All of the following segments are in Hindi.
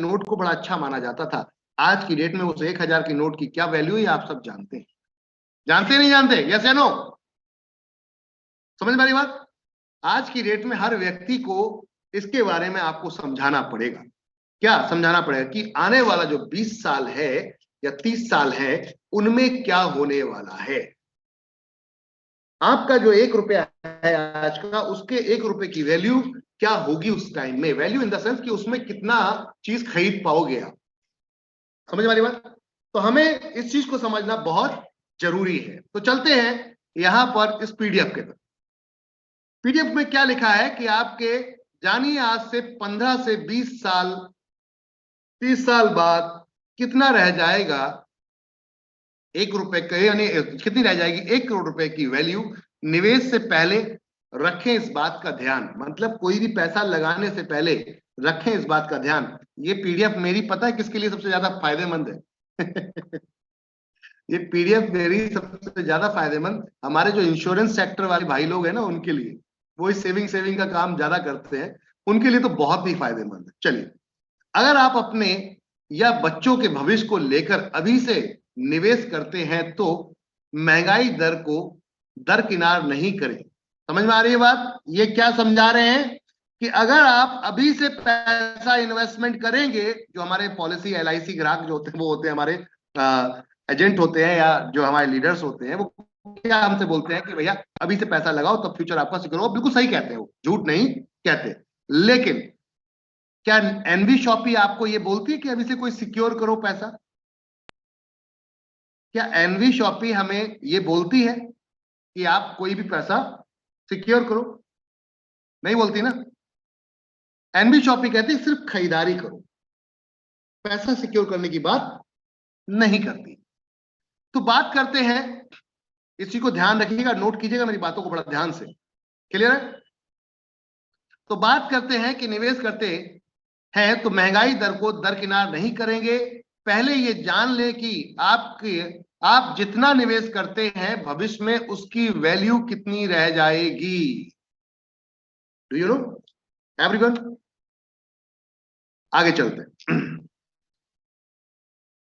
नोट को बड़ा अच्छा माना जाता था। आज की डेट में उस 1000 की नोट की क्या वैल्यू है आप सब जानते हैं। जानते नहीं जानते? यस या नो? समझ में आ रही बात? आज की डेट में हर व्यक्ति को इसके बारे में आपको समझाना पड़ेगा। क्या समझाना पड़ेगा कि आने वाला जो 20 साल है या 30 साल है उनमें क्या होने वाला है। आपका जो 1 रुपया है आज का, उसके 1 रुपए की वैल्यू क्या होगी उस टाइम में। वैल्यू इन द सेंस कि उसमें कितना चीज खरीद पाओगे आप। समझ वाली बात? तो हमें इस चीज को समझना बहुत जरूरी है। तो चलते हैं यहां पर इस पीडीएफ के तरफ। पीडीएफ में क्या लिखा है कि आपके जानिए आज से 15 से 20 साल 30 साल बाद कितना रह जाएगा 1 रुपए का, यानी कितनी रह जाएगी 1 करोड़ रुपए की वैल्यू। निवेश से पहले रखें इस बात का ध्यान, मतलब कोई भी पैसा लगाने से पहले रखें इस बात का ध्यान। ये पीडीएफ मेरी पता है किसके लिए सबसे ज्यादा फायदेमंद है ये पीडीएफ मेरी सबसे ज्यादा फायदेमंद हमारे जो इंश्योरेंस सेक्टर वाले भाई लोग हैं ना, उनके लिए। वो इस सेविंग का काम ज्यादा करते हैं, उनके लिए तो बहुत ही फायदेमंद है। चलिए, अगर आप अपने या बच्चों के भविष्य को लेकर अभी से निवेश करते हैं तो महंगाई दर को दरकिनार नहीं करें। समझ में आ रही है बात? ये क्या समझा रहे हैं कि अगर आप अभी से पैसा इन्वेस्टमेंट करेंगे, जो हमारे पॉलिसी एलआईसी ग्राहक जो होते हैं वो होते हैं हमारे एजेंट होते हैं, या जो हमारे लीडर्स होते हैं, वो क्या हमसे बोलते हैं कि भैया अभी से पैसा लगाओ तब फ्यूचर आपका सिक्योर होगा। बिल्कुल सही कहते हैं, वो झूठ नहीं कहते। लेकिन क्या एनवी शॉपी आपको ये बोलती है कि अभी से कोई सिक्योर करो पैसा? क्या एनवी शॉपी हमें ये बोलती है कि आप कोई भी पैसा सिक्योर करो? नहीं बोलती ना। एनवी शॉपी कहती है सिर्फ खरीदारी करो, पैसा सिक्योर करने की बात नहीं करती। तो बात करते हैं, इसी को ध्यान रखिएगा, नोट कीजिएगा मेरी बातों को बड़ा ध्यान से। क्लियर है? तो बात करते हैं कि निवेश करते हैं तो महंगाई दर को दरकिनार नहीं करेंगे। पहले ये जान ले कि आप जितना निवेश करते हैं भविष्य में उसकी वैल्यू कितनी रह जाएगी। Do you know everyone? आगे चलते हैं,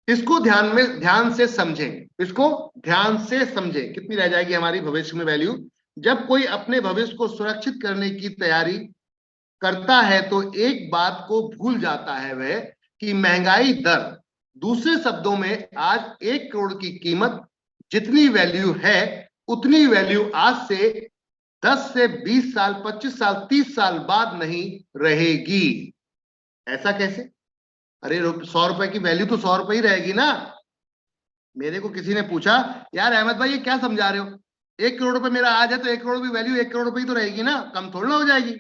इसको ध्यान से समझें। इसको ध्यान से समझें कितनी रह जाएगी हमारी भविष्य में वैल्यू। जब कोई अपने भविष्य को सुरक्षित करने की तैयारी करता है तो एक बात को भूल जाता है, वह कि महंगाई दर, दूसरे शब्दों में आज 1 करोड़ की कीमत जितनी वैल्यू है उतनी वैल्यू आज से 10 से 20 साल 25 साल 30 साल बाद नहीं रहेगी। ऐसा कैसे? अरे 100 रुपए की वैल्यू तो 100 रुपए ही रहेगी ना। मेरे को किसी ने पूछा, यार अहमद भाई ये क्या समझा रहे हो, 1 करोड़ रुपए मेरा आज है तो 1 करोड़ की वैल्यू 1 करोड़ रुपए ही तो रहेगी ना, कम थोड़ी ना हो जाएगी।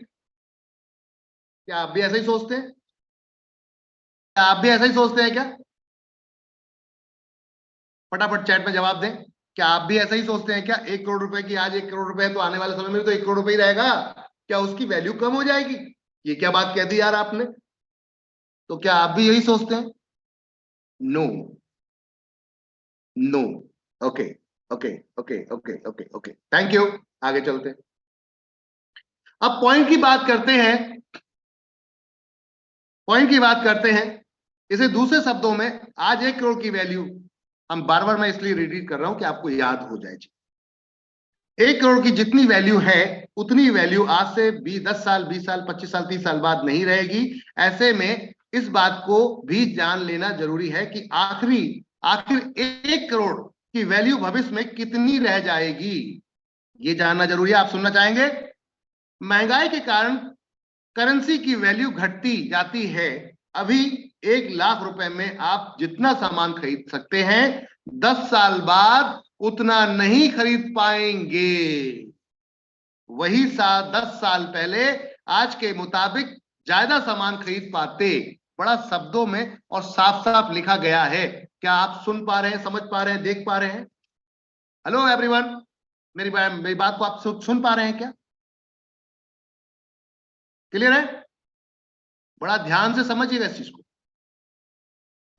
क्या आप भी ऐसा ही सोचते हैं? क्या आप भी ऐसा ही सोचते हैं क्या? फटाफट चैट में जवाब दें। क्या आप भी ऐसा ही सोचते हैं क्या? 1 करोड़ रुपए की आज 1 करोड़ रुपए है तो आने वाले समय में तो 1 करोड़ रुपए ही रहेगा, क्या उसकी वैल्यू कम हो जाएगी? ये क्या बात कह दी यार आपने? तो क्या आप भी यही सोचते हैं? No no. Okay okay okay okay okay okay, thank you. आगे चलते हैं, अब पॉइंट की बात करते हैं। पॉइंट की बात करते हैं, इसे दूसरे शब्दों में आज 1 करोड़ की वैल्यू, हम बार बार मैं इसलिए रिपीट कर रहा हूं कि आपको याद हो जाए। 1 करोड़ की जितनी वैल्यू है उतनी वैल्यू आज से 10 साल 20 साल 25 साल 30 साल बाद नहीं रहेगी। ऐसे में इस बात को भी जान लेना जरूरी है कि आखिर 1 करोड़ की वैल्यू भविष्य में कितनी रह जाएगी, ये जानना जरूरी है। आप सुनना चाहेंगे? महंगाई के कारण करेंसी की वैल्यू घटती जाती है। अभी 1 लाख रुपए में आप जितना सामान खरीद सकते हैं 10 साल बाद उतना नहीं खरीद पाएंगे। वही 10 साल पहले आज के मुताबिक ज्यादा सामान खरीद पाते। बड़ा शब्दों में और साफ साफ लिखा गया है। क्या आप सुन पा रहे हैं, समझ पा रहे हैं, देख पा रहे हैं? हेलो एवरीवन, मेरी बात को आप सुन पा रहे हैं क्या? क्लियर है? बड़ा ध्यान से समझिएगा इस चीज को।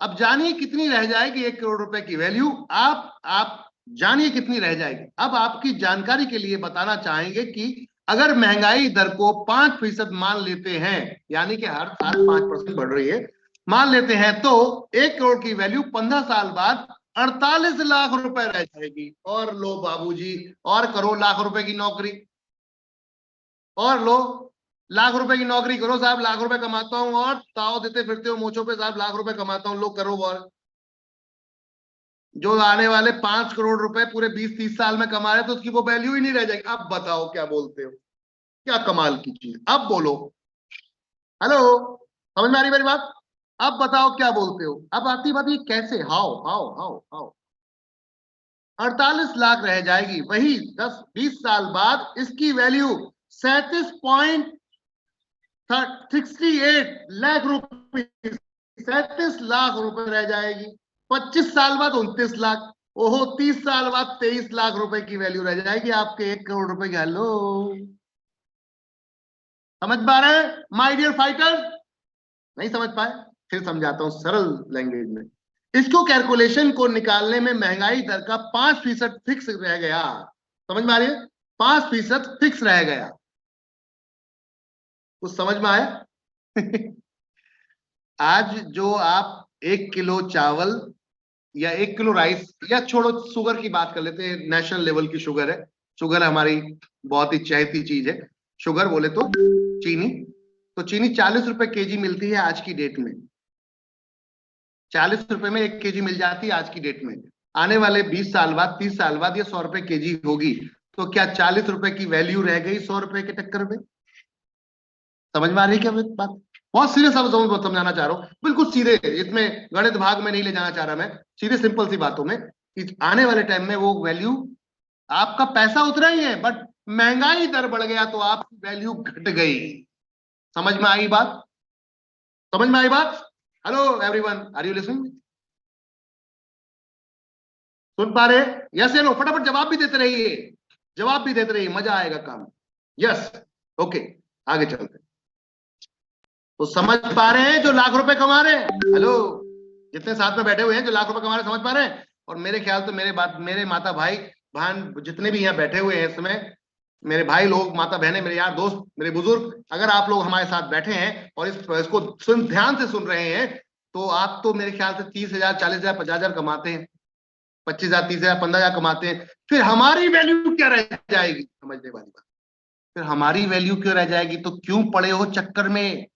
अब जानिए कितनी रह जाएगी 1 करोड़ रुपए की वैल्यू। आप जानिए कितनी रह जाएगी। अब आपकी जानकारी के लिए बताना चाहेंगे कि अगर महंगाई दर को 5% मान लेते हैं, यानी कि हर साल 5% बढ़ रही है, मान लेते हैं तो 1 करोड़ की वैल्यू 15 साल बाद 48 लाख रुपए रह जाएगी। और लो बाबूजी, और करो लाख रुपए की नौकरी, और लो लाख रुपए की नौकरी करो साहब, लाख रुपए कमाता हूं और ताव देते फिरते हो मोचों पे साहब, लाख रुपए कमाता हूं, लोग करो। और जो आने वाले 5 करोड़ रुपए पूरे 20-30 साल में कमा रहे तो उसकी वो वैल्यू ही नहीं रह जाएगी। अब बताओ क्या बोलते हो, क्या कमाल की चीज, अब बोलो। हेलो, समझ में आ रही मेरी बात? अब बताओ क्या बोलते हो। अब आती बात, ये कैसे, how how how how 48 lakh रह जाएगी, वही 10-20 साल बाद इसकी वैल्यू 37.68 लाख रुपए, 37 लाख रुपए रह जाएगी। 25 साल बाद 29 लाख, ओहो 30 साल बाद 23 लाख रुपए की वैल्यू रह जाएगी आपके 1 करोड़ रुपए की। हेलो, समझ पा रहे हैं माय डियर फाइटर? नहीं समझ पाए? फिर समझाता हूं सरल लैंग्वेज में। इसको कैलकुलेशन को निकालने में महंगाई दर का 5% फिक्स रह गया। समझ में आ रही है? 5% फिक्स रह गया। कुछ समझ में आया? आज जो आप 1 किलो चावल या 1 किलो राइस, या छोड़ो शुगर की बात कर लेते हैं, नेशनल लेवल की शुगर है, शुगर हमारी बहुत ही चहेती चीज है। शुगर बोले तो चीनी, तो चीनी 40 रुपए केजी मिलती है आज की डेट में। 40 रुपए में 1 केजी मिल जाती है आज की डेट में। आने वाले 20 साल बाद, 30 साल बाद ये 100 रुपए केजी होगी। तो क्या 40 रुपए की वैल्यू रह गई 100 रुपए के टक्कर में? समझ में आ रही है क्या बात? बहुत सीरियस समझाना चाह रहा हूं, बिल्कुल सीधे, इसमें गणित भाग में नहीं ले जाना चाह रहा मैं, सीधे सिंपल सी बातों में। आने वाले टाइम में वो वैल्यू, आपका पैसा उतना ही है बट महंगाई दर बढ़ गया तो आपकी वैल्यू घट गई। समझ में आई बात? समझ में आई बात? Hello everyone, are you listening? सुन पा रहे? यस या नो? फटाफट जवाब भी देते रहिए, जवाब भी देते रहिए, मजा आएगा काम। यस, ओके, आगे चलते। तो समझ पा रहे हैं जो लाख रुपए कमा रहे हैं? हेलो, जितने साथ में बैठे हुए हैं जो लाख रुपए कमा रहे हैं, समझ पा रहे हैं? और मेरे ख्याल तो मेरे माता भाई बहन जितने भी यहाँ बैठे हुए हैं इस समय, मेरे भाई लोग, माता बहनें, मेरे यार दोस्त, मेरे बुजुर्ग, अगर आप लोग हमारे साथ बैठे हैं और इसको ध्यान से सुन रहे हैं, तो आप तो मेरे ख्याल से 30,000, 40,000, 50,000 कमाते हैं, 25,000, 30,000, 15,000 कमाते हैं। फिर हमारी वैल्यू क्या रह जाएगी? समझने वाली बात। फिर हमारी वैल्यू क्यों रह जाएगी? तो क्यों पड़े हो चक्कर में?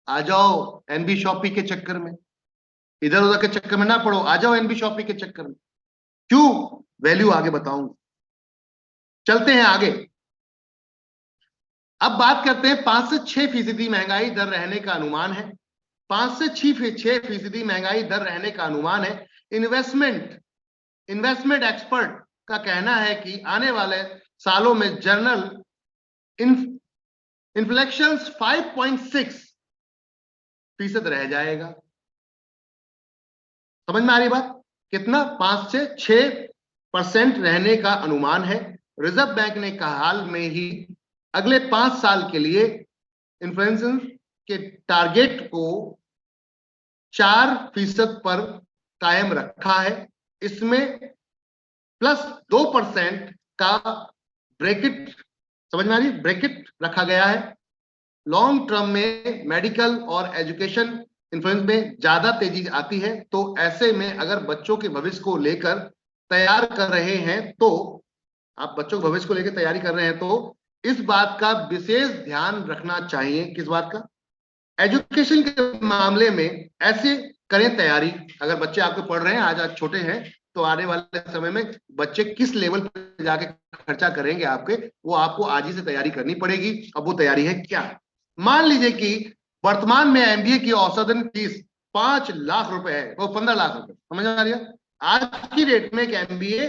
आ जाओ एनबी शॉपी के चक्कर में, इधर उधर के चक्कर में ना पड़ो, आ जाओ एनबी शॉपी के चक्कर में। क्यों? वैल्यू आगे बताऊंगा, चलते हैं आगे। अब बात करते हैं 5 से 6% महंगाई दर रहने का अनुमान है। 5 से 6% महंगाई दर रहने का अनुमान है। इन्वेस्टमेंट एक्सपर्ट का कहना है कि आने वाले सालों में जनरल इन्फ्लेक्शन 5.6% रह जाएगा। समझ में आ रही बात? कितना? 5 से 6% रहने का अनुमान है। रिजर्व बैंक ने कहा हाल में ही अगले 5 साल के लिए इन्फ्लेशन के टारगेट को 4% पर कायम रखा है। इसमें +2% का ब्रैकेट, समझ में आ रही, ब्रैकेट रखा गया है। लॉन्ग टर्म में मेडिकल और एजुकेशन इन्फ्लुएंस में ज्यादा तेजी आती है, तो ऐसे में अगर बच्चों के भविष्य को लेकर तैयार कर रहे हैं, तो आप बच्चों के भविष्य को लेकर तैयारी कर रहे हैं तो इस बात का विशेष ध्यान रखना चाहिए। किस बात का? एजुकेशन के मामले में ऐसे करें तैयारी, अगर बच्चे आपके पढ़ रहे हैं, आज छोटे हैं, तो आने वाले समय में बच्चे किस लेवल पर जाके खर्चा करेंगे आपके, वो आपको आज ही से तैयारी करनी पड़ेगी। अब वो तैयारी है क्या? मान लीजिए कि वर्तमान में एमबीए की औसतन फीस 5 लाख रुपए है, वो 15 लाख रुपए। समझ में आ रही है? आज की डेट में एमबीए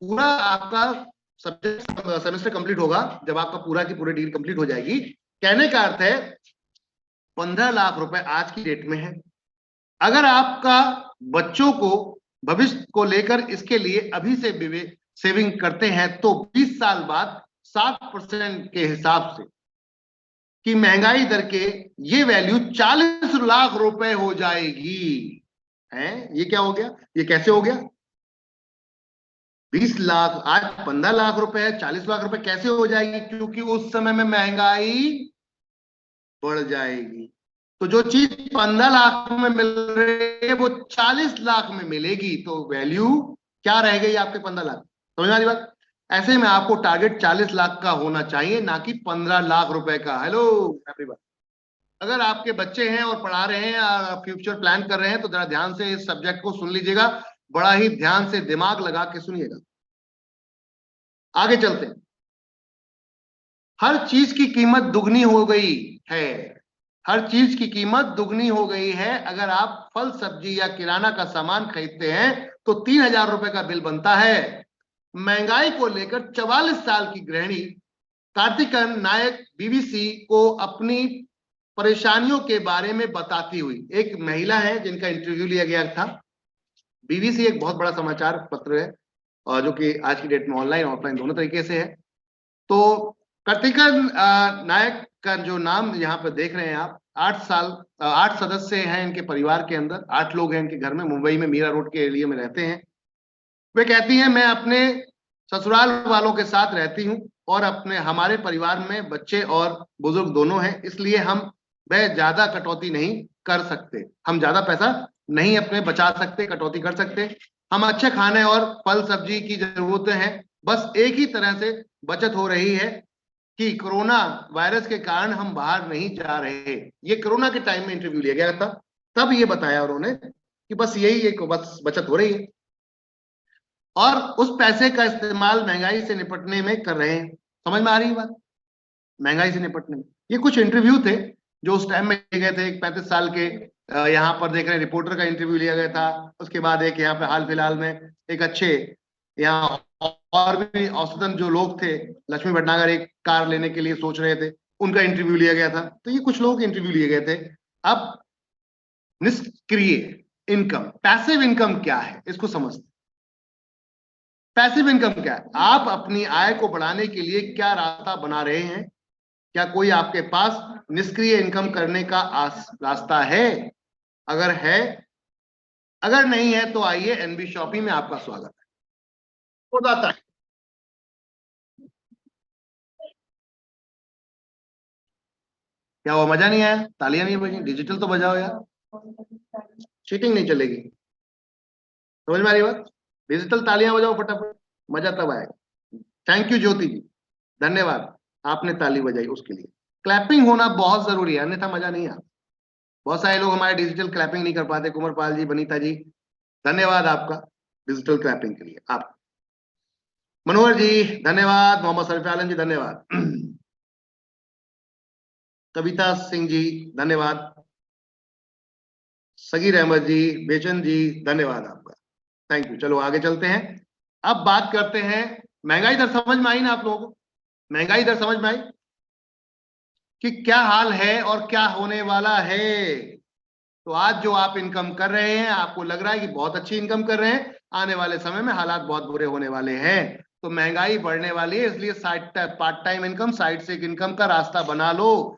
पूरा आपका सेमेस्टर कंप्लीट होगा, जब आपका पूरा की पूरी डिग्री कंप्लीट हो जाएगी, कहने का अर्थ है 15 लाख रुपए आज की डेट में है। अगर आपका बच्चों को भविष्य को लेकर इसके लिए अभी से सेविंग करते हैं, तो 20 साल बाद 7% के हिसाब से कि महंगाई दर के ये वैल्यू 40 लाख रुपए हो जाएगी। हैं? ये क्या हो गया? ये कैसे हो गया? 20 लाख आज 15 लाख रुपए है, 40 लाख रुपए कैसे हो जाएगी? क्योंकि उस समय में महंगाई बढ़ जाएगी। तो जो चीज 15 लाख में मिल रही है वो 40 लाख में मिलेगी, तो वैल्यू क्या रह गई आपके 15 लाख। समझ में आ रही बात। ऐसे में आपको टारगेट 40 लाख का होना चाहिए, ना कि 15 लाख रुपए का। हेलो एवरीवन, अगर आपके बच्चे हैं और पढ़ा रहे हैं, फ्यूचर प्लान कर रहे हैं, तो जरा ध्यान से इस सब्जेक्ट को सुन लीजिएगा, बड़ा ही ध्यान से दिमाग लगा के सुनिएगा। आगे चलते हैं। हर चीज की कीमत दुगनी हो गई है, हर चीज की कीमत दुगनी हो गई है। अगर आप फल सब्जी या किराना का सामान खरीदते हैं तो 3,000 रुपए का बिल बनता है। महंगाई को लेकर 44 साल की गृहिणी कार्तिकन नायक बीबीसी को अपनी परेशानियों के बारे में बताती हुई, एक महिला है जिनका इंटरव्यू लिया गया था। बीबीसी एक बहुत बड़ा समाचार पत्र है, और जो कि आज की डेट में ऑनलाइन ऑफलाइन दोनों तरीके से है। तो कार्तिकन नायक का जो नाम यहाँ पे देख रहे हैं आप, 8 सदस्य हैं इनके परिवार के अंदर, 8 लोग हैं इनके घर में, मुंबई में मीरा रोड के एरिया में रहते हैं। वे कहती हैं, मैं अपने ससुराल वालों के साथ रहती हूँ और हमारे परिवार में बच्चे और बुजुर्ग दोनों हैं, इसलिए हम वह ज्यादा कटौती नहीं कर सकते, हम ज्यादा पैसा नहीं अपने बचा सकते, कटौती कर सकते। हम अच्छे खाने और फल सब्जी की जरूरतें हैं, बस एक ही तरह से बचत हो रही है कि कोरोना वायरस के कारण हम बाहर नहीं जा रहे। ये कोरोना के टाइम में इंटरव्यू लिया गया था, तब ये बताया उन्होंने कि बस यही एक बस बचत हो रही है, और उस पैसे का इस्तेमाल महंगाई से निपटने में कर रहे हैं। समझ में आ रही है बात, महंगाई से निपटने में। ये कुछ इंटरव्यू थे जो उस टाइम में लिए गए थे। एक 35 साल के यहाँ पर देख रहे हैं रिपोर्टर का इंटरव्यू लिया गया था। उसके बाद एक यहाँ पे हाल फिलहाल में एक अच्छे यहाँ और भी औसतन जो लोग थे, लक्ष्मी भटनागर एक कार लेने के लिए सोच रहे थे, उनका इंटरव्यू लिया गया था। तो ये कुछ लोग इंटरव्यू लिए गए थे। अब निष्क्रिय इनकम, पैसिव इनकम क्या है, इसको समझते। पैसिव इनकम क्या है? आप अपनी आय को बढ़ाने के लिए क्या रास्ता बना रहे हैं? क्या कोई आपके पास निष्क्रिय इनकम करने का रास्ता है? अगर है, अगर नहीं है तो आइए एनबी शॉपी में आपका स्वागत है। बताता है क्या वो मजा नहीं आया? तालियां नहीं बजी, डिजिटल तो बजाओ यार, चीटिंग नहीं चलेगी। समझ में आ रही बात? डिजिटल तालियां बजाओ फटाफट, मजा तब आएगा। थैंक यू ज्योति जी, धन्यवाद, आपने ताली बजाई उसके लिए। क्लैपिंग होना बहुत जरूरी है, अन्यथा मजा नहीं आता। बहुत सारे लोग हमारे डिजिटल क्लैपिंग नहीं कर पाते। कुमारपाल जी, बनीता जी, धन्यवाद आपका डिजिटल क्लैपिंग के लिए। आप मनोहर जी धन्यवाद, मोहम्मद शरीफ आलम जी धन्यवाद, कविता सिंह जी धन्यवाद, सगीर अहमद जी, बेचन जी धन्यवाद आपका, थैंक यू। चलो आगे चलते हैं। अब बात करते हैं महंगाई दर। समझ में आई ना आप लोगों को? महंगाई दर समझ में आई कि क्या हाल है और क्या होने वाला है? तो आज जो आप इनकम कर रहे हैं, आपको लग रहा है कि बहुत अच्छी इनकम कर रहे हैं, आने वाले समय में हालात बहुत बुरे होने वाले हैं। तो महंगाई बढ़ने वाली है, इसलिए पार्ट टाइम इनकम, साइड से इनकम का रास्ता बना लो।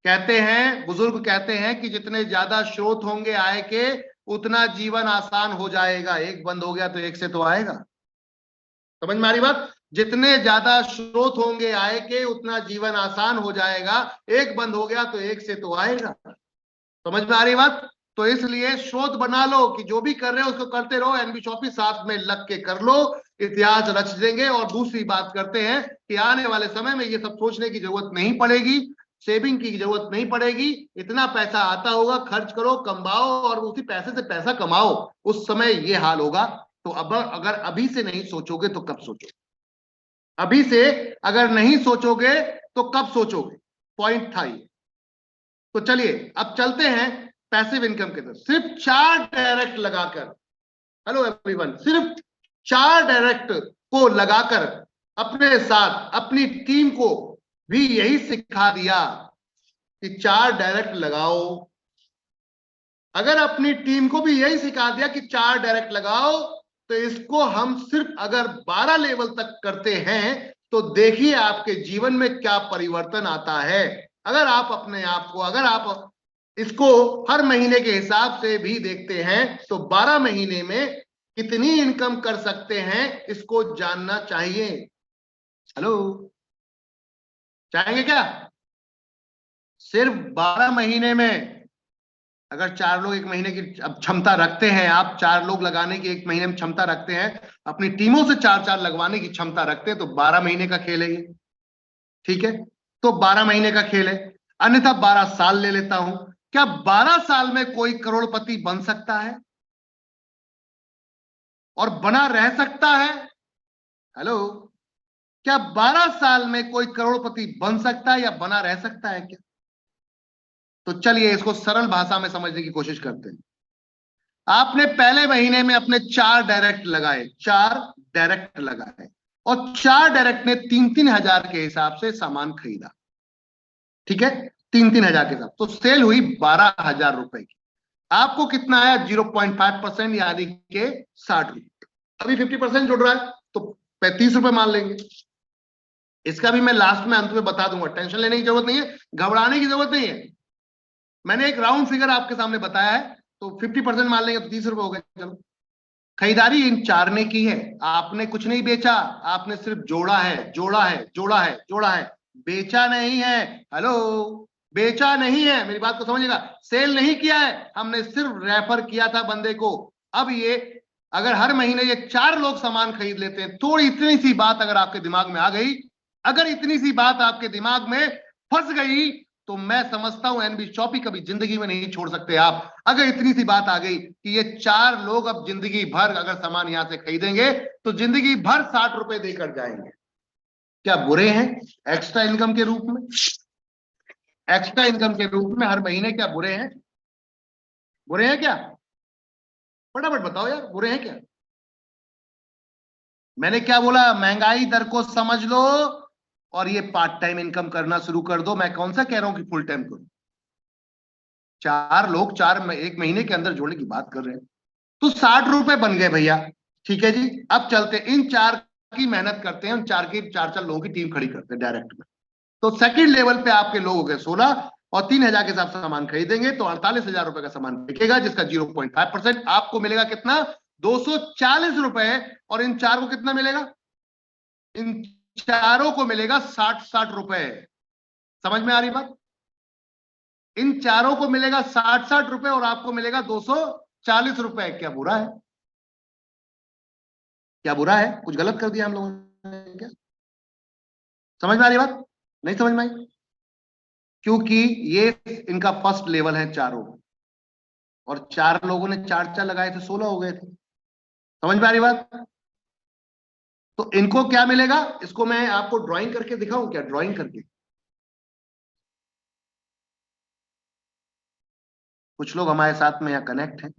कहते हैं, बुजुर्ग कहते हैं कि जितने ज्यादा स्रोत होंगे आय के, उतना जीवन आसान हो जाएगा। एक बंद हो गया तो एक से तो आएगा। समझ में आ रही बात? जितने ज्यादा स्रोत होंगे आय के, उतना जीवन आसान हो जाएगा। एक बंद हो गया तो एक से तो आएगा। समझ में आ रही बात? तो इसलिए स्रोत बना लो कि जो भी कर रहे हो उसको करते रहो, एनबी शॉपी साथ में लग के कर लो, इतिहास रच देंगे। और दूसरी बात करते हैं कि आने वाले समय में ये सब सोचने की जरूरत नहीं पड़ेगी, सेविंग की जरूरत नहीं पड़ेगी। इतना पैसा आता होगा, खर्च करो, कमाओ, और उसी पैसे से पैसा कमाओ। उस समय ये हाल होगा। तो अब अगर अभी से नहीं सोचोगे तो कब सोचोगे? अभी से अगर नहीं सोचोगे तो कब सोचोगे? पॉइंट था ये। तो चलिए अब चलते हैं पैसिव इनकम के तरफ। सिर्फ 4 डायरेक्ट लगाकर, हेलो एवरीवन, सिर्फ 4 डायरेक्ट को लगाकर अपने साथ अपनी टीम को भी यही सिखा दिया कि 4 डायरेक्ट लगाओ। अगर अपनी टीम को भी यही सिखा दिया कि 4 डायरेक्ट लगाओ, तो इसको हम सिर्फ अगर 12 लेवल तक करते हैं तो देखिए आपके जीवन में क्या परिवर्तन आता है। अगर आप अपने आप को, अगर आप इसको हर महीने के हिसाब से भी देखते हैं तो 12 महीने में कितनी इनकम कर सकते हैं, इसको जानना चाहिए। हेलो, चाहेंगे क्या? सिर्फ 12 महीने में अगर 4 लोग एक महीने की अब क्षमता रखते हैं, आप 4 लोग लगाने की एक महीने में क्षमता रखते हैं, अपनी टीमों से 4-4 लगवाने की क्षमता रखते हैं, तो 12 महीने का खेल है ये। ठीक है, तो 12 महीने का खेल है, अन्यथा 12 साल ले लेता हूं। क्या 12 साल में कोई करोड़पति बन सकता है और बना रह सकता है? हेलो, क्या 12 साल में कोई करोड़पति बन सकता है या बना रह सकता है क्या? तो चलिए इसको सरल भाषा में समझने की कोशिश करते हैं। आपने पहले महीने में अपने 4 डायरेक्ट लगाए, 4 डायरेक्ट लगाए, और 4 डायरेक्ट ने 3-3 हजार के हिसाब से सामान खरीदा। ठीक है, 3-3 हजार के हिसाब, तो सेल हुई 12 हजार रुपए की। आपको कितना आया? 0.5%, यानी के 60 रुपए। अभी 50% जुड़ रहा है तो 35 रुपए मान लेंगे। इसका भी मैं लास्ट में अंत में बता दूंगा, टेंशन लेने की जरूरत नहीं है, घबराने की जरूरत नहीं है। मैंने एक राउंड फिगर आपके सामने बताया है, तो 50% मान लेंगे तो 30 रुपए हो गए। चलो, खरीदारी इन 4 ने की है, आपने कुछ नहीं बेचा, आपने सिर्फ जोड़ा है, जोड़ा है, जोड़ा है, जोड़ा है, बेचा नहीं है। हेलो, बेचा नहीं है, मेरी बात को समझिएगा, सेल नहीं किया है, हमने सिर्फ रेफर किया था बंदे को। अब ये अगर हर महीने ये 4 लोग सामान खरीद लेते हैं, थोड़ी इतनी सी बात अगर आपके दिमाग में आ गई, अगर इतनी सी बात आपके दिमाग में फंस गई, तो मैं समझता हूं एनबी शॉपी कभी जिंदगी में नहीं छोड़ सकते आप। अगर इतनी सी बात आ गई कि ये 4 लोग अब जिंदगी भर अगर सामान यहां से खरीदेंगे तो जिंदगी भर 60 रुपए देकर जाएंगे, क्या बुरे हैं? एक्स्ट्रा इनकम के रूप में, एक्स्ट्रा इनकम के रूप में हर महीने क्या बुरे हैं? बुरे हैं क्या? फटाफट बताओ यार, बुरे हैं क्या? मैंने क्या बोला? महंगाई दर को समझ लो और ये पार्ट टाइम इनकम करना शुरू कर दो। मैं कौन सा कह रहा हूं कि फुल टाइम करो। 4 लोग 4 एक महीने के अंदर जोड़ने की बात कर रहे हैं, तो 60 रुपए बन गए भैया। ठीक है जी, अब चलते इन 4 की मेहनत करते हैं, उन 4 की 4-4 लोगों की टीम खड़ी करते हैं डायरेक्ट में। तो सेकंड लेवल पे आपके लोग हो गए 16, और 3 हजार के हिसाब से सामान खरीदेंगे तो 48 हजार रुपए का सामान बिकेगा, जिसका 0.5% आपको मिलेगा कितना? 240 रुपए। और इन 4 को कितना मिलेगा? इन चारों को मिलेगा 60-60 रुपए। समझ में आ रही बात? इन चारों को मिलेगा 60-60 रुपए और आपको मिलेगा 240 रुपए। क्या बुरा है? क्या बुरा है? कुछ गलत कर दिया हम लोगों ने क्या? समझ में आ रही बात? नहीं समझ में आई? क्योंकि ये इनका फर्स्ट लेवल है चारों, और 4 लोगों ने 4-4 लगाए थे, 16 हो गए थे। समझ में आ रही बात? तो इनको क्या मिलेगा? इसको मैं आपको ड्राइंग करके दिखाऊं क्या? ड्राइंग करके, कुछ लोग हमारे साथ में यहाँ कनेक्ट हैं।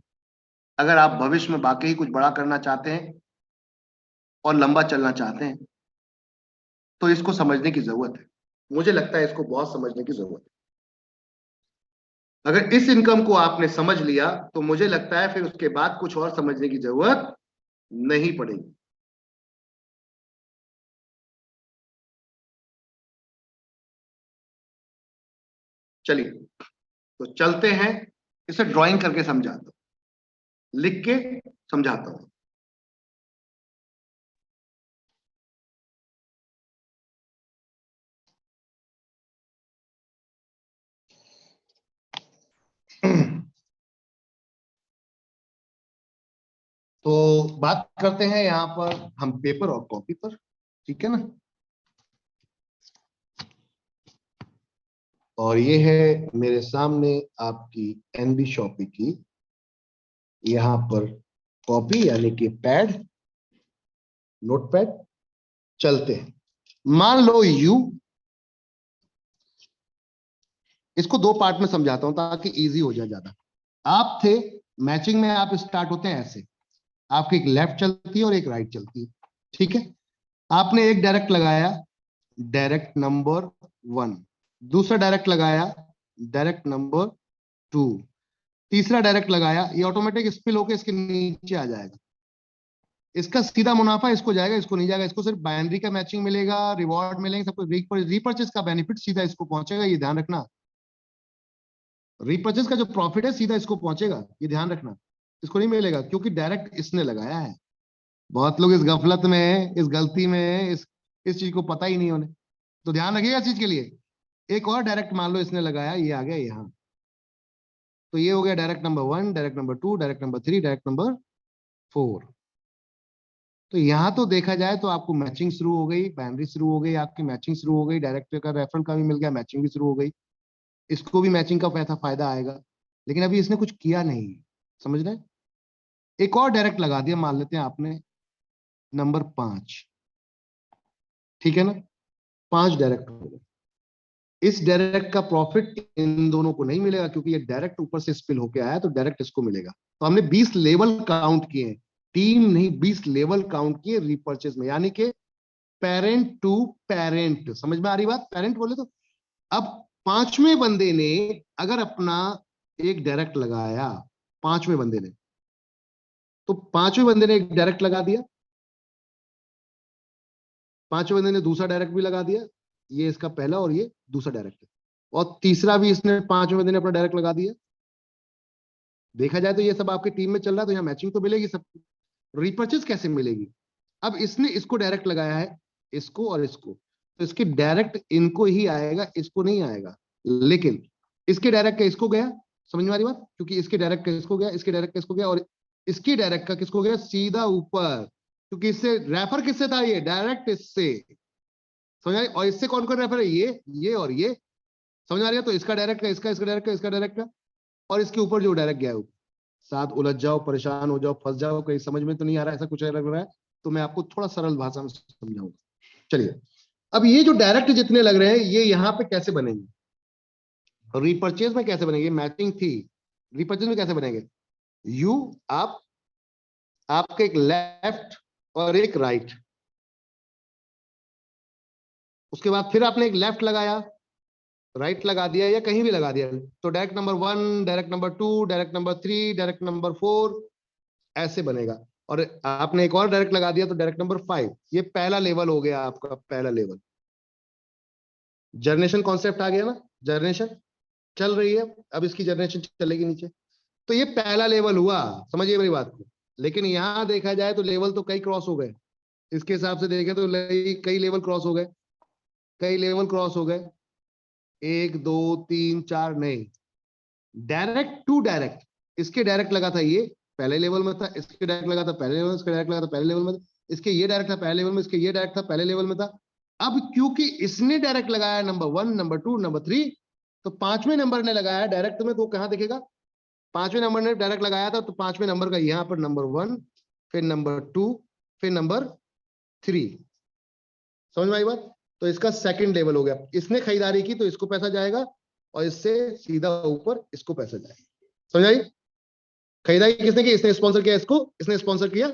अगर आप भविष्य में वाकई कुछ बड़ा करना चाहते हैं और लंबा चलना चाहते हैं तो इसको समझने की जरूरत है। मुझे लगता है इसको बहुत समझने की जरूरत है। अगर इस इनकम को आपने समझ लिया तो मुझे लगता है फिर उसके बाद कुछ और समझने की जरूरत नहीं पड़ेगी। चलिए, तो चलते हैं, इसे ड्राइंग करके समझाता हूं, लिख के समझाता हूं। तो बात करते हैं यहां पर हम पेपर और कॉपी पर, ठीक है ना? और ये है मेरे सामने आपकी एनबी शॉपी की यहां पर कॉपी, यानी कि पैड, नोटपैड। चलते हैं, मान लो यू, इसको 2 पार्ट में समझाता हूं ताकि इजी हो जाए ज्यादा। आप थे मैचिंग में, आप स्टार्ट होते हैं ऐसे, आपकी एक लेफ्ट चलती है और एक राइट चलती है। ठीक है, आपने एक डायरेक्ट लगाया, डायरेक्ट नंबर 1, दूसरा डायरेक्ट लगाया, डायरेक्ट नंबर 2, तीसरा डायरेक्ट लगाया, ये ऑटोमेटिक स्पिल होकर इसके नीचे आ जाएगा। इसका सीधा मुनाफा इसको जाएगा, इसको नहीं जाएगा। इसको सिर्फ बाइनरी का मैचिंग मिलेगा, रिवॉर्ड मिलेंगे, सब कुछ। रीपर्चेस का बेनिफिट सीधा इसको पहुंचेगा, ये ध्यान रखना। रीपर्चेस का जो प्रॉफिट है सीधा इसको पहुंचेगा, ये ध्यान रखना। इसको नहीं मिलेगा क्योंकि डायरेक्ट इसने लगाया है। बहुत लोग इस गफलत में है, इस गलती में है, इस चीज को पता ही नहीं होने। तो ध्यान रखिएगा इस चीज के लिए। एक और डायरेक्ट मान लो इसने लगाया, ये आ गया यहाँ, तो ये हो गया direct number 1, direct number 2, direct number 3, direct number 4। तो यहां तो देखा जाए तो आपको मैचिंग शुरू हो गई, बाइनरी शुरू हो गई, आपकी मैचिंग शुरू हो गई, डायरेक्ट का रेफरल का भी मिल गया, मैचिंग भी शुरू हो गई, इसको भी मैचिंग का पैसा फायदा आएगा। लेकिन अभी इसने कुछ किया नहीं, समझ रहे हैं? एक और डायरेक्ट लगा दिया, मान लेते हैं आपने नंबर 5, ठीक है ना, 5 डायरेक्ट हो गए। इस डायरेक्ट का प्रॉफिट इन दोनों को नहीं मिलेगा, क्योंकि ये डायरेक्ट ऊपर से स्पिल होके आया, तो डायरेक्ट इसको मिलेगा। तो हमने 20 लेवल काउंट किए हैं, टीम नहीं, 20 लेवल काउंट किए रिपर्चेज में, यानी कि पेरेंट टू पेरेंट। समझ में आ रही बात? पेरेंट बोले तो अब पांचवें बंदे ने अगर अपना एक डायरेक्ट लगाया, पांचवें बंदे ने, तो पांचवें बंदे ने एक डायरेक्ट लगा दिया, पांचवें बंदे ने दूसरा डायरेक्ट भी लगा दिया, ये इसका पहला और ये दूसरा डायरेक्ट है, और तीसरा भी इसने पांचवें बंदे ने अपना डायरेक्ट लगा दिया। देखा जाए तो ये सब आपकी टीम में चल रहा है, तो यहाँ मैचिंग तो मिलेगी सब। रिपर्चेज कैसे मिलेगी? अब इसने इसको डायरेक्ट लगाया है, इसको और इसको, तो इसके डायरेक्ट इनको ही आएगा, इसको नहीं आएगा। लेकिन इसके डायरेक्ट का इसको गया, समझ में आ रही बात? क्योंकि इसके डायरेक्ट का इसको गया, इसके डायरेक्ट का इसको गया, और इसके डायरेक्ट का किसको गया? सीधा ऊपर, क्योंकि इससे रेफर किससे था? ये डायरेक्ट इससे, समझ आ रही? और इससे कौन कौन रेफर है? ये और ये, समझ आ रही है? तो इसका डायरेक्ट का, इसका डायरेक्ट का, इसका डायरेक्ट का, और इसके ऊपर जो डायरेक्ट गया है, साथ उलझ जाओ, परेशान हो जाओ, फंस जाओ, कहीं समझ में तो नहीं आ रहा, ऐसा कुछ लग रहा है, तो मैं आपको थोड़ा सरल भाषा में समझाऊंगा। चलिए, अब ये जो डायरेक्ट जितने लग रहे हैं, ये यहाँ पे कैसे बनेंगे? रिपर्चेज में कैसे बनेंगे? मैचिंग थी, रिपर्चेज में कैसे बनेंगे? यू, आप, आपके एक लेफ्ट और एक राइट, उसके बाद फिर आपने एक लेफ्ट लगाया, राइट लगा दिया, या कहीं भी लगा दिया, तो direct number 1, direct number 2, direct number 3, direct number 4, ऐसे बनेगा। और आपने एक और डायरेक्ट लगा दिया, तो डायरेक्ट नंबर 5, ये पहला लेवल हो गया आपका, पहला लेवल। जनरेशन कॉन्सेप्ट आ गया ना, जनरेशन चल रही है, अब इसकी जनरेशन चलेगी नीचे, तो ये पहला लेवल हुआ, समझिए मेरी बात को। लेकिन यहां देखा जाए तो लेवल तो कई क्रॉस हो गए, इसके हिसाब से देखें तो कई लेवल क्रॉस हो गए, कई लेवल क्रॉस हो गए, 1 2 3 4 नहीं, डायरेक्ट टू डायरेक्ट, इसके डायरेक्ट लगा था ये पहले लेवल में था, इसके डायरेक्ट लगा था पहले लेवल में, इसके डायरेक्ट लगा था पहले लेवल में था, इसके ये डायरेक्ट था पहले लेवल में, इसके ये डायरेक्ट था पहले लेवल में था। अब क्योंकि इसने डायरेक्ट लगाया नंबर 1, नंबर 2, नंबर 3, तो पांचवें नंबर ने लगाया डायरेक्ट में, तो कहां दिखेगा? पांचवें नंबर ने डायरेक्ट लगाया था, तो पांचवें नंबर का यहां पर नंबर 1, फिर नंबर 2, फिर नंबर 3। समझ में आई बात? तो इसका सेकंड लेवल हो गया, इसने खरीदारी की तो इसको पैसा जाएगा, और इससे सीधा ऊपर इसको पैसा जाएगा। समझ आई? खरीदारी किसने की? इसने स्पॉन्सर किया इसको, इसने स्पॉन्सर किया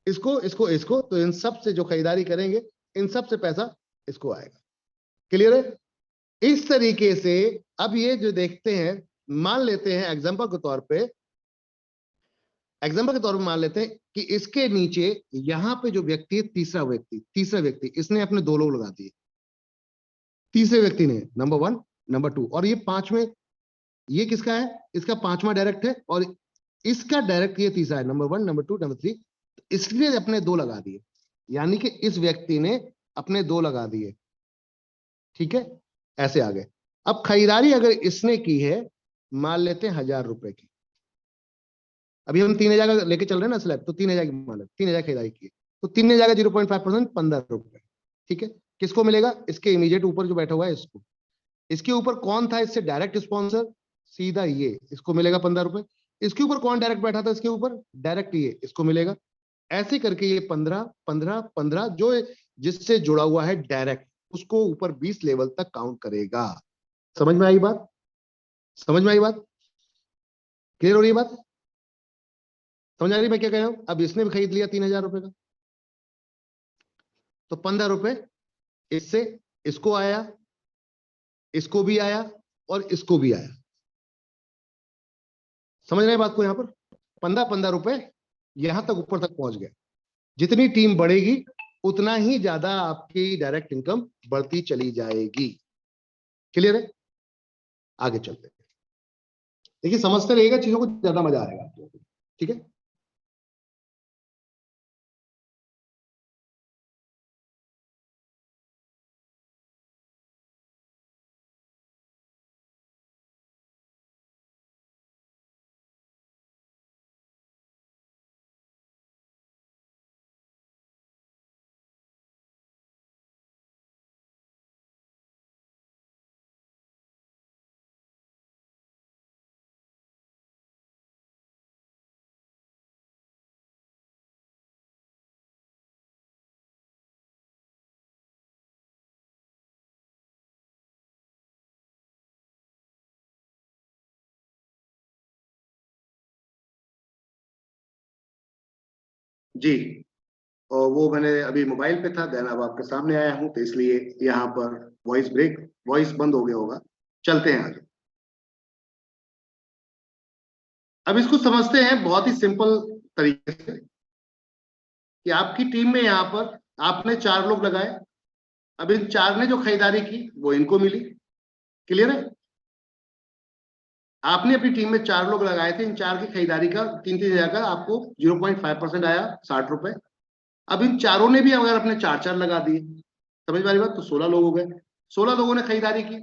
इसको, इसको, इसको, तो इन सब से जो खरीदारी करेंगे, इन सब से पैसा इसको आएगा। क्लियर है? इस तरीके से अब ये जो देखते हैं, मान लेते हैं एग्जांपल के तौर पे, एग्जांपल के तौर पे मान लेते हैं कि इसके नीचे यहां पे जो व्यक्ति है, तीसरा व्यक्ति इसने अपने 2 लोग लगा दिए, तीसरे व्यक्ति ने नंबर 1, नंबर 2, और ये पांचवें, ये किसका है? इसका पांचवा डायरेक्ट है, और इसका डायरेक्ट ये तीसरा है, नंबर 1, नंबर 2, नंबर 3, इसने अपने 2 लगा दिए, यानी कि इस व्यक्ति ने अपने 2 लगा दिए, ठीक है? ऐसे आ गए। अब खरीदारी अगर इसने की है, मान लेते हैं 1000 रुपए की, अभी हम 3000 का लेके चल रहे हैं ना स्लैब, तो 3000 की मान लेते, 3000 खरीदारी की है, तो 3000 का 0.5%, 15 रुपए, ठीक है? किसको मिलेगा? इसके इमीडिएट ऊपर जो बैठा हुआ है इसको। इसके ऊपर कौन था इससे डायरेक्ट स्पॉन्सर? सीधा ये, इसको मिलेगा 15 रुपए। इसके ऊपर कौन डायरेक्ट बैठा था? इसके ऊपर डायरेक्ट ये, इसको मिलेगा। ऐसे करके ये 15 15 15 जो जिससे जुड़ा हुआ है डायरेक्ट, उसको ऊपर 20 लेवल तक काउंट करेगा। समझ में आई बात? समझ में आई बात? क्लियर हो रही है बात? समझ आ रही है मैं क्या कह रहा हूं? अब इसने भी खरीद लिया 3000 रुपए का, तो 15 रुपए इससे इसको आया, इसको भी आया, और इसको भी आया। समझ रहे हैं बात को? यहां पर 15 15 रुपए यहां तक ऊपर तक पहुंच गया। जितनी टीम बढ़ेगी, उतना ही ज्यादा आपकी डायरेक्ट इनकम बढ़ती चली जाएगी। क्लियर है? आगे चलते हैं। देखिए, समझते रहिएगा चीजों को, ज्यादा मजा आएगा आपको। ठीक है? जी, और वो मैंने अभी मोबाइल पे था, देन अब आपके सामने आया हूं, तो इसलिए यहाँ पर वॉइस बंद हो गया होगा। चलते हैं आगे। अब इसको समझते हैं बहुत ही सिंपल तरीके से कि आपकी टीम में यहाँ पर आपने 4 लोग लगाए। अब इन 4 ने जो खरीदारी की वो इनको मिली। क्लियर है? आपने अपनी टीम में 4 लोग लगाए थे, इन 4 की खरीदारी का 3-3 हजार का आपको 0.5% आया, 60 रुपए। अब इन चारों ने भी अगर अपने 4-4 लगा दिए, समझ वाली बात, तो 16 लोग हो गए। 16 लोगों ने खरीदारी की,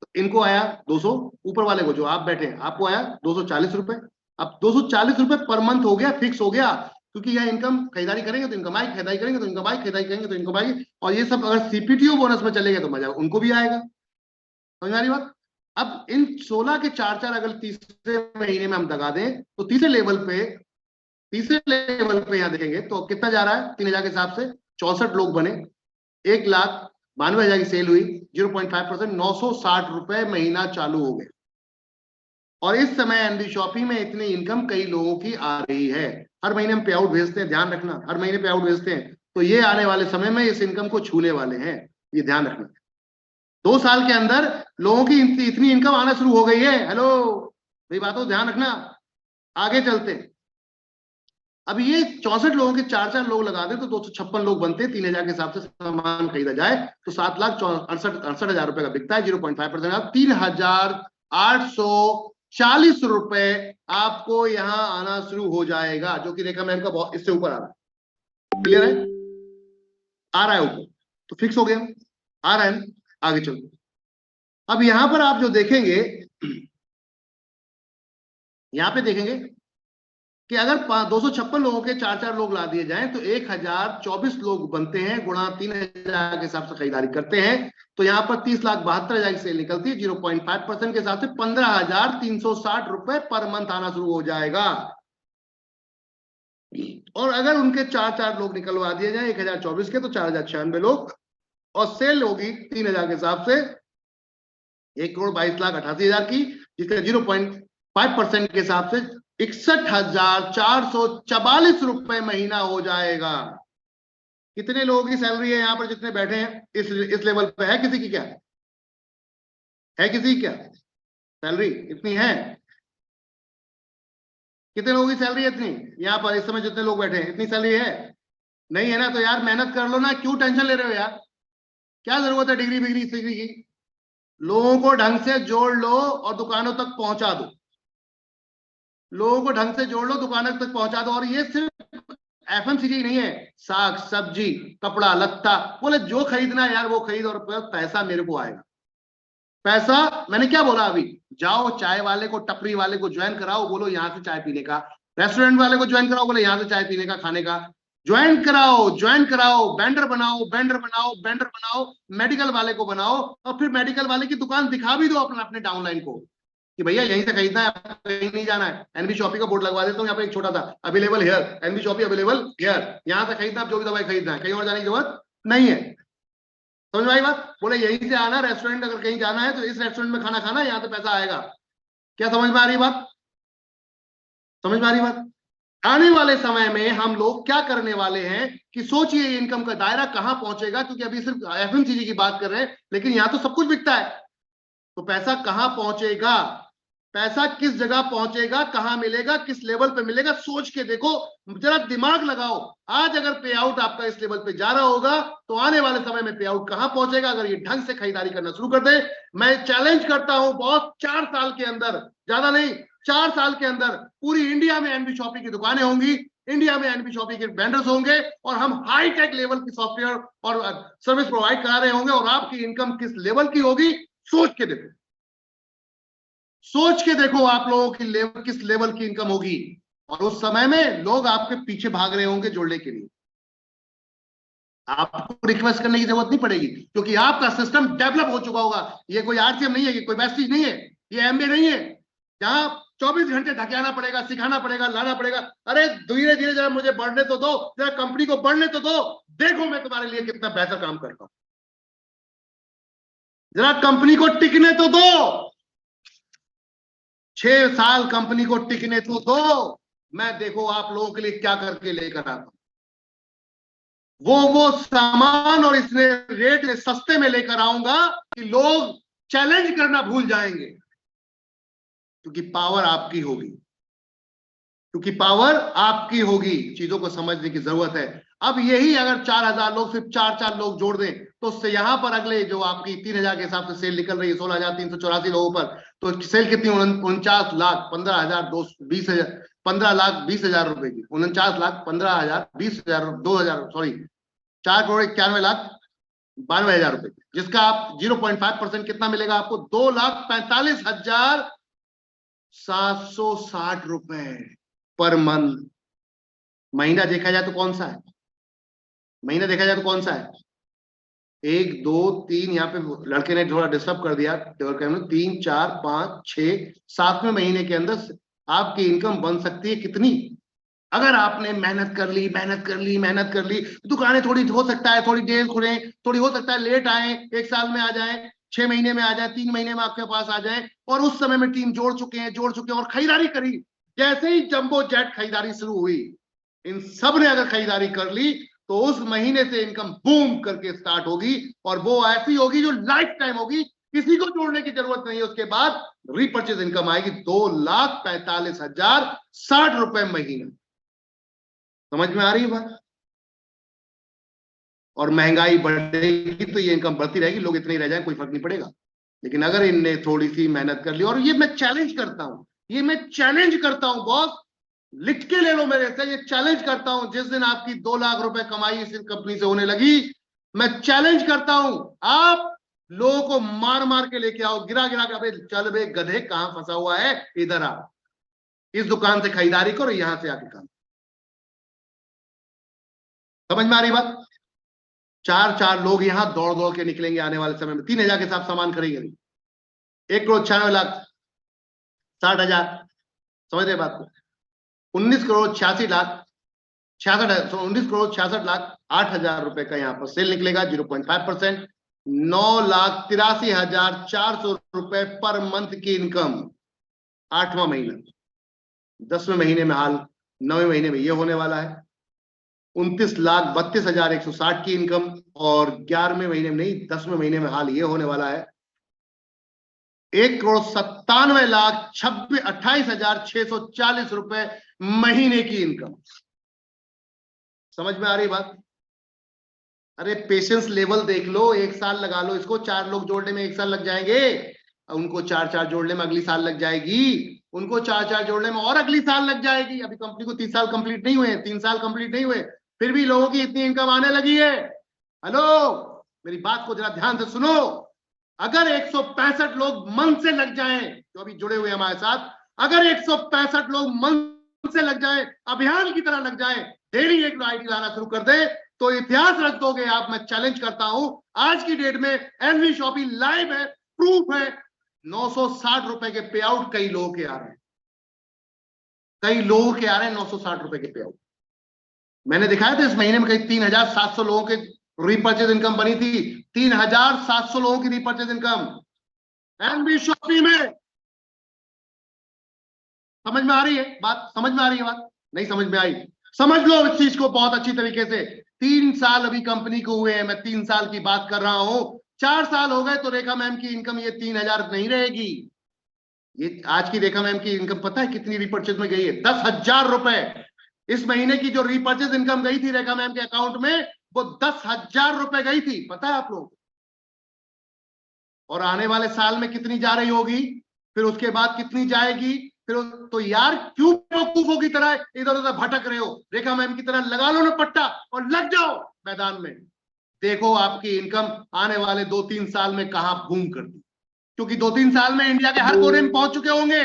तो इनको आया 200। ऊपर वाले को, जो आप बैठे हैं, आपको आया 240 रुपए। अब 240 रुपए पर मंथ हो गया, फिक्स हो गया, क्योंकि यह इनकम खरीदारी करेंगे तो इनकम आएगी, खरीदारी करेंगे तो इनकम आएगी, खरीदारी करेंगे तो इनकम आएगी। और ये सब अगर सीपीटीओ बोनस में चले गए तो मजा उनको भी आएगा। समझ आ रही बात? अब इन 16 के 4-4 अगर तीसरे महीने में हम दगा दें, तो तीसरे लेवल पे यहाँ देखेंगे तो कितना जा रहा है 3,000 के हिसाब से। 64 लोग बने, 1,92,000 की सेल हुई, 0.5%, 960 रुपए महीना चालू हो गए। और इस समय एनबी शॉपी में इतनी इनकम कई लोगों की आ रही है। हर महीने हम पे आउट भेजते हैं, ध्यान रखना, हर महीने पे आउट भेजते हैं, तो ये आने वाले समय में इस इनकम को छूने वाले हैं, ये ध्यान रखना। 2 साल के अंदर लोगों की इतनी इनकम आना शुरू हो गई है। हेलो, मेरी बातों ध्यान रखना। आगे चलते, अब ये 64 लोगों के 4-4 लोग लगा दे तो 256 लोग बनते, 3,000 के हिसाब से सामान खरीदा जाए तो 7,68,68,000 रुपए का बिकता है। 0.5% आप 3,840 रुपए आपको यहाँ आना शुरू हो जाएगा, जो कि रेखा मैम का बहुत इससे ऊपर आ रहा है। क्लियर है? आ रहा है ऊपर, तो फिक्स हो गया, आ रहा है। आगे चलो, अब यहां पर आप जो देखेंगे, यहां पे देखेंगे कि अगर 256 लोगों के 4-4 लोग ला दिए जाएं तो 1,024 लोग बनते हैं, गुणा 3,000 के हिसाब से खरीदारी करते हैं, तो यहां पर 30,72,000 की सेल निकलती है। 0.5% के हिसाब से 15,360 रुपए पर मंथ आना शुरू हो जाएगा। और अगर उनके 4-4 लोग निकलवा दिए जाए 1,024 के, तो 4,096 लोग, और सेल होगी 3,000 के हिसाब से 1,22,88,000 की, जिसका 0.5% के हिसाब से 61,444 रुपए महीना हो जाएगा। कितने लोगों की सैलरी है यहाँ पर जितने बैठे हैं इस लेवल पे? है किसी की? क्या है किसी की? क्या सैलरी इतनी है? कितने लोगों की सैलरी है इतनी यहाँ पर इस समय जितने लोग बैठे हैं? इतनी सैलरी है? नहीं है ना? तो यार मेहनत कर लो ना, क्यों टेंशन ले रहे हो यार? क्या जरूरत है डिग्री बिग्री डिग्री की? लोगों को ढंग से जोड़ लो और दुकानों तक पहुंचा दो। लोगों को ढंग से जोड़ लो, दुकानों तक पहुंचा दो। और ये सिर्फ एफएमसीजी नहीं है, साग सब्जी कपड़ा लत्ता, बोले जो खरीदना है यार वो खरीद, और पैसा मेरे को आएगा। पैसा, मैंने क्या बोला अभी? जाओ चाय वाले को, टपरी वाले को ज्वाइन कराओ, बोलो यहां से चाय पीने का। रेस्टोरेंट वाले को ज्वाइन कराओ, बोले यहां से चाय पीने का, खाने का। ज्वाइन कराओ, ज्वाइन कराओ, वेंडर बनाओ, वेंडर बनाओ, वेंडर बनाओ, मेडिकल वाले को बनाओ, और फिर मेडिकल वाले की दुकान दिखा भी दो अपने अपने डाउनलाइन को कि भैया यहीं से खरीदना है, कहीं नहीं जाना है। एनबी शॉपी का बोर्ड लगवा देता हूँ यहाँ पे एक छोटा सा, available here, NB shoppy available here, यहाँ से खरीदना, आप जो भी दवाई खरीदना है, कहीं और जाने की जरूरत नहीं है। समझ में आई बात? बोले यहीं से आना, रेस्टोरेंट अगर कहीं जाना है तो इस रेस्टोरेंट में खाना खाना है, यहाँ से पैसा आएगा। क्या समझ में आ रही बात? समझ में आ रही बात? आने वाले समय में हम लोग क्या करने वाले हैं कि सोचिए इनकम का दायरा कहां पहुंचेगा, क्योंकि अभी सिर्फ एफएमसीजी की बात कर रहे हैं, लेकिन यहां तो सब कुछ बिकता है। तो पैसा कहां पहुंचेगा, पैसा किस जगह पहुंचेगा, कहां मिलेगा, किस लेवल पे मिलेगा, सोच के देखो, जरा दिमाग लगाओ। आज अगर पे आउट आपका इस लेवल पे जा रहा होगा तो आने वाले समय में पे आउट कहां पहुंचेगा अगर ये ढंग से खरीदारी करना शुरू कर दे। मैं चैलेंज करता हूं, बहुत 4 साल के अंदर, ज्यादा नहीं 4 साल के अंदर पूरी इंडिया में एनबी शॉपी की दुकानें होंगी, इंडिया में एनबी शॉपी के वेंडर्स होंगे, और हम हाई टेक लेवल की सॉफ्टवेयर और सर्विस प्रोवाइड करा रहे होंगे, और आपकी इनकम किस लेवल की होगी सोच के देखो। सोच के देखो आप लोगों की लेवल किस लेवल की इनकम होगी, और उस समय में लोग आपके पीछे भाग रहे होंगे जोड़ने के लिए। आपको रिक्वेस्ट करने की जरूरत नहीं पड़ेगी, क्योंकि आपका सिस्टम डेवलप हो चुका होगा। ये कोई आरसीएम नहीं है, ये कोई वेस्टिज नहीं है, ये एमबीए नहीं है जहां 24 घंटे ढकेलना पड़ेगा, सिखाना पड़ेगा, लाना पड़ेगा। अरे धीरे धीरे जरा मुझे बढ़ने तो दो, जरा कंपनी को बढ़ने तो दो, देखो मैं तुम्हारे लिए कितना बेहतर काम करता हूं। जरा कंपनी को टिकने तो दो, 6 साल कंपनी को टिकने तो दो। मैं देखो आप लोगों के लिए क्या करके लेकर आता हूं। वो सामान और इसने रेट सस्ते में लेकर आऊंगा कि लोग चैलेंज करना भूल जाएंगे, क्योंकि पावर आपकी होगी, क्योंकि पावर आपकी होगी। चीजों को समझने की जरूरत है। अब यही अगर 4000 लोग सिर्फ 4 लोग जोड़ दें, तो उससे यहां पर अगले जो आपकी 3000 के हिसाब से सेल निकल रही है 16,384 लोगों पर, तो सेल कितनी? 49,15,220,000, 15,20,000 रुपए की, 49,15,20,000, 2,000 सॉरी 4,91,92,000 रुपए, जिसका आप 0.5% कितना मिलेगा आपको? 2,45,760 रुपए पर मंथ। महीना देखा जाए तो कौन सा है? महीना देखा जाए तो कौन सा है? 1 2 3, यहाँ पे लड़के ने थोड़ा डिस्टर्ब कर दिया। 3 4 5 6 7वें महीने के अंदर आपकी इनकम बन सकती है कितनी? अगर आपने मेहनत कर ली, मेहनत कर ली, मेहनत कर ली। दुकानें थोड़ी हो सकता है थोड़ी देर खुले, थोड़ी हो सकता है लेट आए, 1 साल में आ जाए, 6 महीने में आ जाए, 3 महीने में आपके पास आ जाए, और उस समय में टीम जोड़ चुके हैं और खरीदारी करी। जैसे ही जंबो जेट खरीदारी शुरू हुई, इन सब ने अगर खरीदारी कर ली, तो उस महीने से इनकम बूम करके स्टार्ट होगी, और वो ऐसी होगी जो लाइफ टाइम होगी, किसी को जोड़ने की जरूरत नहीं है। उसके बाद रीपर्चेज इनकम आएगी 2,45,060 रुपए महीना। समझ में आ रही है बात? और महंगाई बढ़ेगी तो ये इनकम बढ़ती रहेगी, लोग इतने ही रह जाए, कोई फर्क नहीं पड़ेगा। लेकिन अगर इनने थोड़ी सी मेहनत कर ली, और ये मैं चैलेंज करता हूं, ये मैं चैलेंज करता हूं बॉस, लिख के ले लो मेरे से, ये चैलेंज करता हूं। जिस दिन आपकी 2 लाख रुपए कमाई इस कंपनी से होने लगी, मैं चैलेंज करता हूं, आप लोगों को मार मार के लेके आओ, गिरा गिरा के, अबे चल बे गधे, कहां फंसा हुआ है, इधर आ, इस दुकान से खरीदारी करो, यहां से आके काम। समझ में आ रही बात? 4 लोग यहां दौड़ दौड़ के निकलेंगे आने वाले समय में। 3,000 के साथ सामान खरीदेंगे, 1,96,60,000। समझ रहे बात को? 19,86,66,000, 19,66,08,000 रुपए का यहाँ पर सेल निकलेगा, 0.5%। 9,83,400 रुपए पर मंथ की इनकम, 8वां महीना। 10वें महीने में हाल, 9वें महीने में ये होने वाला है 29,32,160 की इनकम, और 11वें महीने में नहीं, 10वें महीने में हाल ये होने वाला है 1,97,28,640 महीने की इनकम। समझ में आ रही बात? अरे पेशेंस लेवल देख लो, 1 साल लगा लो इसको, 4 लोग जोड़ने में 1 साल लग जाएंगे, उनको 4 जोड़ने में अगली साल लग जाएगी, उनको 4 जोड़ने में और अगली साल लग जाएगी। अभी कंपनी को 30 साल कंप्लीट नहीं हुए, 3 साल कंप्लीट नहीं हुए, फिर भी लोगों की इतनी इनकम आने लगी है। हेलो, मेरी बात को जरा ध्यान से सुनो। अगर 165 लोग मन से लग जाएं, जो अभी जुड़े हुए हमारे साथ, अगर 165 लोग मन से लग जाएं, अभियान की तरह लग जाएं, डेली एक आईडी लाना शुरू कर दे, तो इतिहास रख दोगे आप। मैं चैलेंज करता हूं, आज की डेट में एनवी शॉपी लाइव है, प्रूफ है, 960 रुपए के पे आउट कई लोगों के आ रहे हैं, कई लोगों के आ रहे हैं 960 रुपए के पे आउट। मैंने दिखाया था इस महीने में कई 3,700 लोगों के रीपर्चेज इनकम बनी थी, 3,700 लोगों की रीपर्चेज इनकम एनबी शॉपी में। समझ में आ रही है बात? समझ में आ रही है बात? नहीं समझ में आई? समझ लो इस चीज को बहुत अच्छी तरीके से। 3 साल अभी कंपनी को हुए हैं, मैं 3 साल की बात कर रहा हूं। 4 साल हो गए तो रेखा मैम की इनकम ये 3,000 नहीं रहेगी। ये आज की रेखा मैम की इनकम पता है कितनी रीपर्चेज में गई है? 10,000 रुपए। इस महीने की जो रीपर्चेज इनकम गई थी रेखा मैम के अकाउंट में, वो 10,000 रुपए गई थी, पता है आप लोग? और आने वाले साल में कितनी जा रही होगी, फिर उसके बाद कितनी जाएगी, फिर तो यार क्यों बेवकूफों की तरह इधर उधर भटक रहे हो? रेखा मैम की तरह लगा लो ना पट्टा और लग जाओ मैदान में। देखो आपकी इनकम आने वाले 2-3 साल में कहां बूम करती, क्योंकि 2-3 साल में इंडिया के हर कोने में पहुंच चुके होंगे,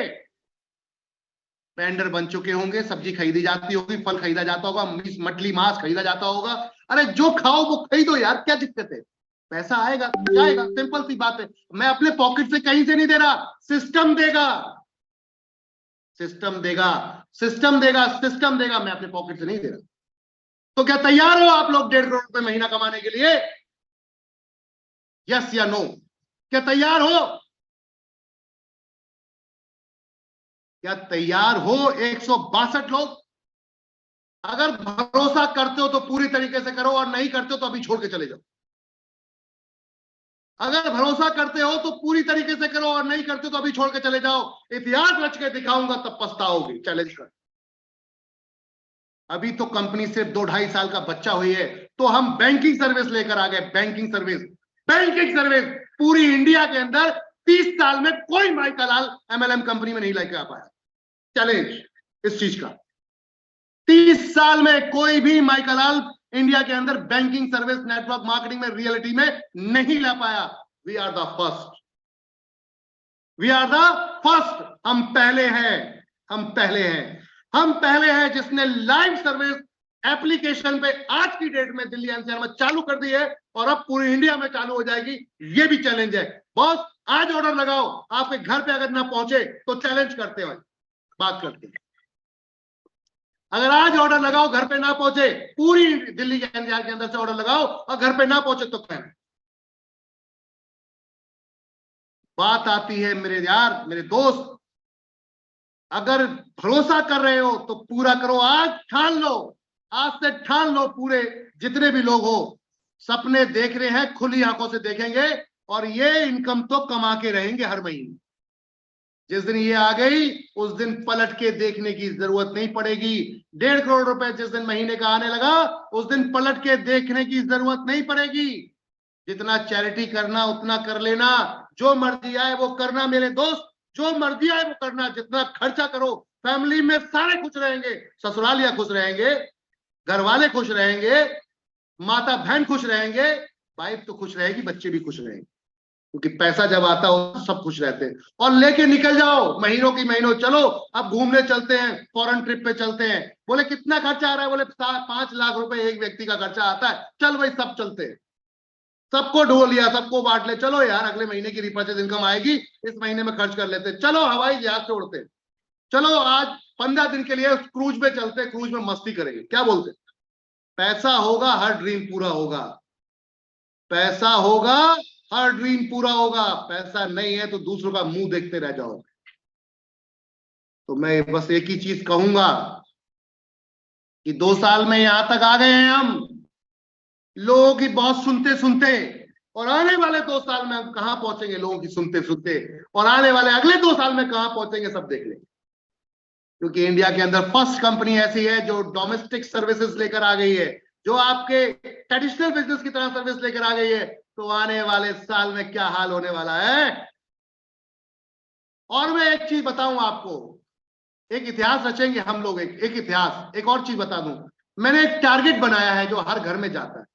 वेंडर बन चुके होंगे, सब्जी खरीदी जाती होगी, फल खरीदा जाता होगा, मछली मांस खरीदा जाता होगा। अरे जो खाओ वो खरीदो यार, क्या दिक्कत है? पैसा आएगा जाएगा, सिंपल सी बात है। मैं अपने पॉकेट से कहीं से नहीं दे रहा, सिस्टम देगा, सिस्टम देगा, सिस्टम देगा, सिस्टम देगा, मैं अपने पॉकेट से नहीं दे रहा। तो क्या तैयार हो आप लोग 1.5 करोड़ रुपए महीना कमाने के लिए? यस या नो? क्या तैयार हो? क्या तैयार हो 162 लोग? अगर भरोसा करते हो तो पूरी तरीके से करो, और नहीं करते हो तो अभी छोड़ के चले जाओ। अगर भरोसा करते हो तो पूरी तरीके से करो, और नहीं करते हो तो अभी छोड़ के चले जाओ। इतिहास रच के दिखाऊंगा, तब पछताओगे। चैलेंज कर। अभी तो कंपनी सिर्फ 2-2.5 साल का बच्चा हुई है, तो हम बैंकिंग सर्विस लेकर आ गए। बैंकिंग सर्विस पूरी इंडिया के अंदर 30 साल में कोई माइका लाल एमएलएम कंपनी में नहीं लेकर आ पाया। चैलेंज इस चीज का। 30 साल में कोई भी माइका लाल इंडिया के अंदर बैंकिंग सर्विस, नेटवर्क मार्केटिंग में, रियलिटी में नहीं ला पाया। We are the first. हम पहले हैं। हम पहले हैं जिसने लाइव सर्विस एप्लीकेशन पे आज की डेट में दिल्ली एनसीआर में चालू कर दी है, और अब पूरी इंडिया में चालू हो जाएगी। ये भी चैलेंज है। बॉस, आज ऑर्डर लगाओ। आपके घर पे अगर ना पहुंचे तो चैलेंज करते हैं, बात करते हैं। अगर आज ऑर्डर लगाओ, घर पे ना पहुंचे, पूरी दिल्ली के एनसीआर के अंदर से ऑर्डर लगाओ, और घर पे ना पहुंचे तो क्या? बात आती है मेरे यार, मेरे दोस्त, अगर भरोसा कर रहे हो तो पूरा करो। आज ठान लो, आज से ठान लो। पूरे जितने भी लोग हो, सपने देख रहे हैं, खुली आंखों से देखेंगे, और ये इनकम तो कमा के रहेंगे हर महीने। जिस दिन ये आ गई, उस दिन पलट के देखने की जरूरत नहीं पड़ेगी। 1.5 करोड़ रुपए जिस दिन महीने का आने लगा, उस दिन पलट के देखने की जरूरत नहीं पड़ेगी। जितना चैरिटी करना उतना कर लेना, जो मर्जी आए वो करना मेरे दोस्त, जो मर्जी आए वो करना। जितना खर्चा करो, फैमिली में सारे खुश रहेंगे, ससुरालिया खुश रहेंगे, घर वाले खुश रहेंगे, माता बहन खुश रहेंगे, वाइफ तो खुश रहेगी, बच्चे भी खुश रहेंगे। क्योंकि पैसा जब आता हो सब खुश रहते हैं। और लेके निकल जाओ, महीनों की महीनों। चलो अब घूमने चलते हैं, फॉरेन ट्रिप पे चलते हैं। बोले कितना खर्चा आ रहा है? बोले 5 लाख रुपए एक व्यक्ति का खर्चा आता है। चल भाई, सब चलते हैं। सबको ढो लिया, सबको बांट ले। चलो यार, अगले महीने की रिपर्चेज इनकम आएगी, इस महीने में खर्च कर लेते। चलो हवाई जहाज से उड़ते। चलो आज 15 दिन के लिए क्रूज में चलते, क्रूज में मस्ती करेंगे। क्या बोलते? पैसा होगा, हर ड्रीम पूरा होगा। पैसा होगा, हर ड्रीम पूरा होगा। पैसा नहीं है तो दूसरों का मुंह देखते रह जाओगे। तो मैं बस एक ही चीज कहूंगा कि 2 साल में यहां तक आ गए हैं हम, लोगों की बहुत सुनते सुनते, और आने वाले 2 साल में हम कहां पहुंचेंगे लोगों की सुनते सुनते, और आने वाले अगले 2 साल में कहां पहुंचेंगे सब देख लेंगे। क्योंकि इंडिया के अंदर फर्स्ट कंपनी ऐसी है जो डोमेस्टिक सर्विसेज लेकर आ गई है, जो आपके ट्रेडिशनल बिजनेस की तरह सर्विस लेकर आ गई है। तो आने वाले साल में क्या हाल होने वाला है। और मैं एक चीज बताऊं आपको, एक इतिहास रचेंगे हम लोग। एक इतिहास, एक और चीज बता दूं। मैंने एक टारगेट बनाया है जो हर घर में जाता है।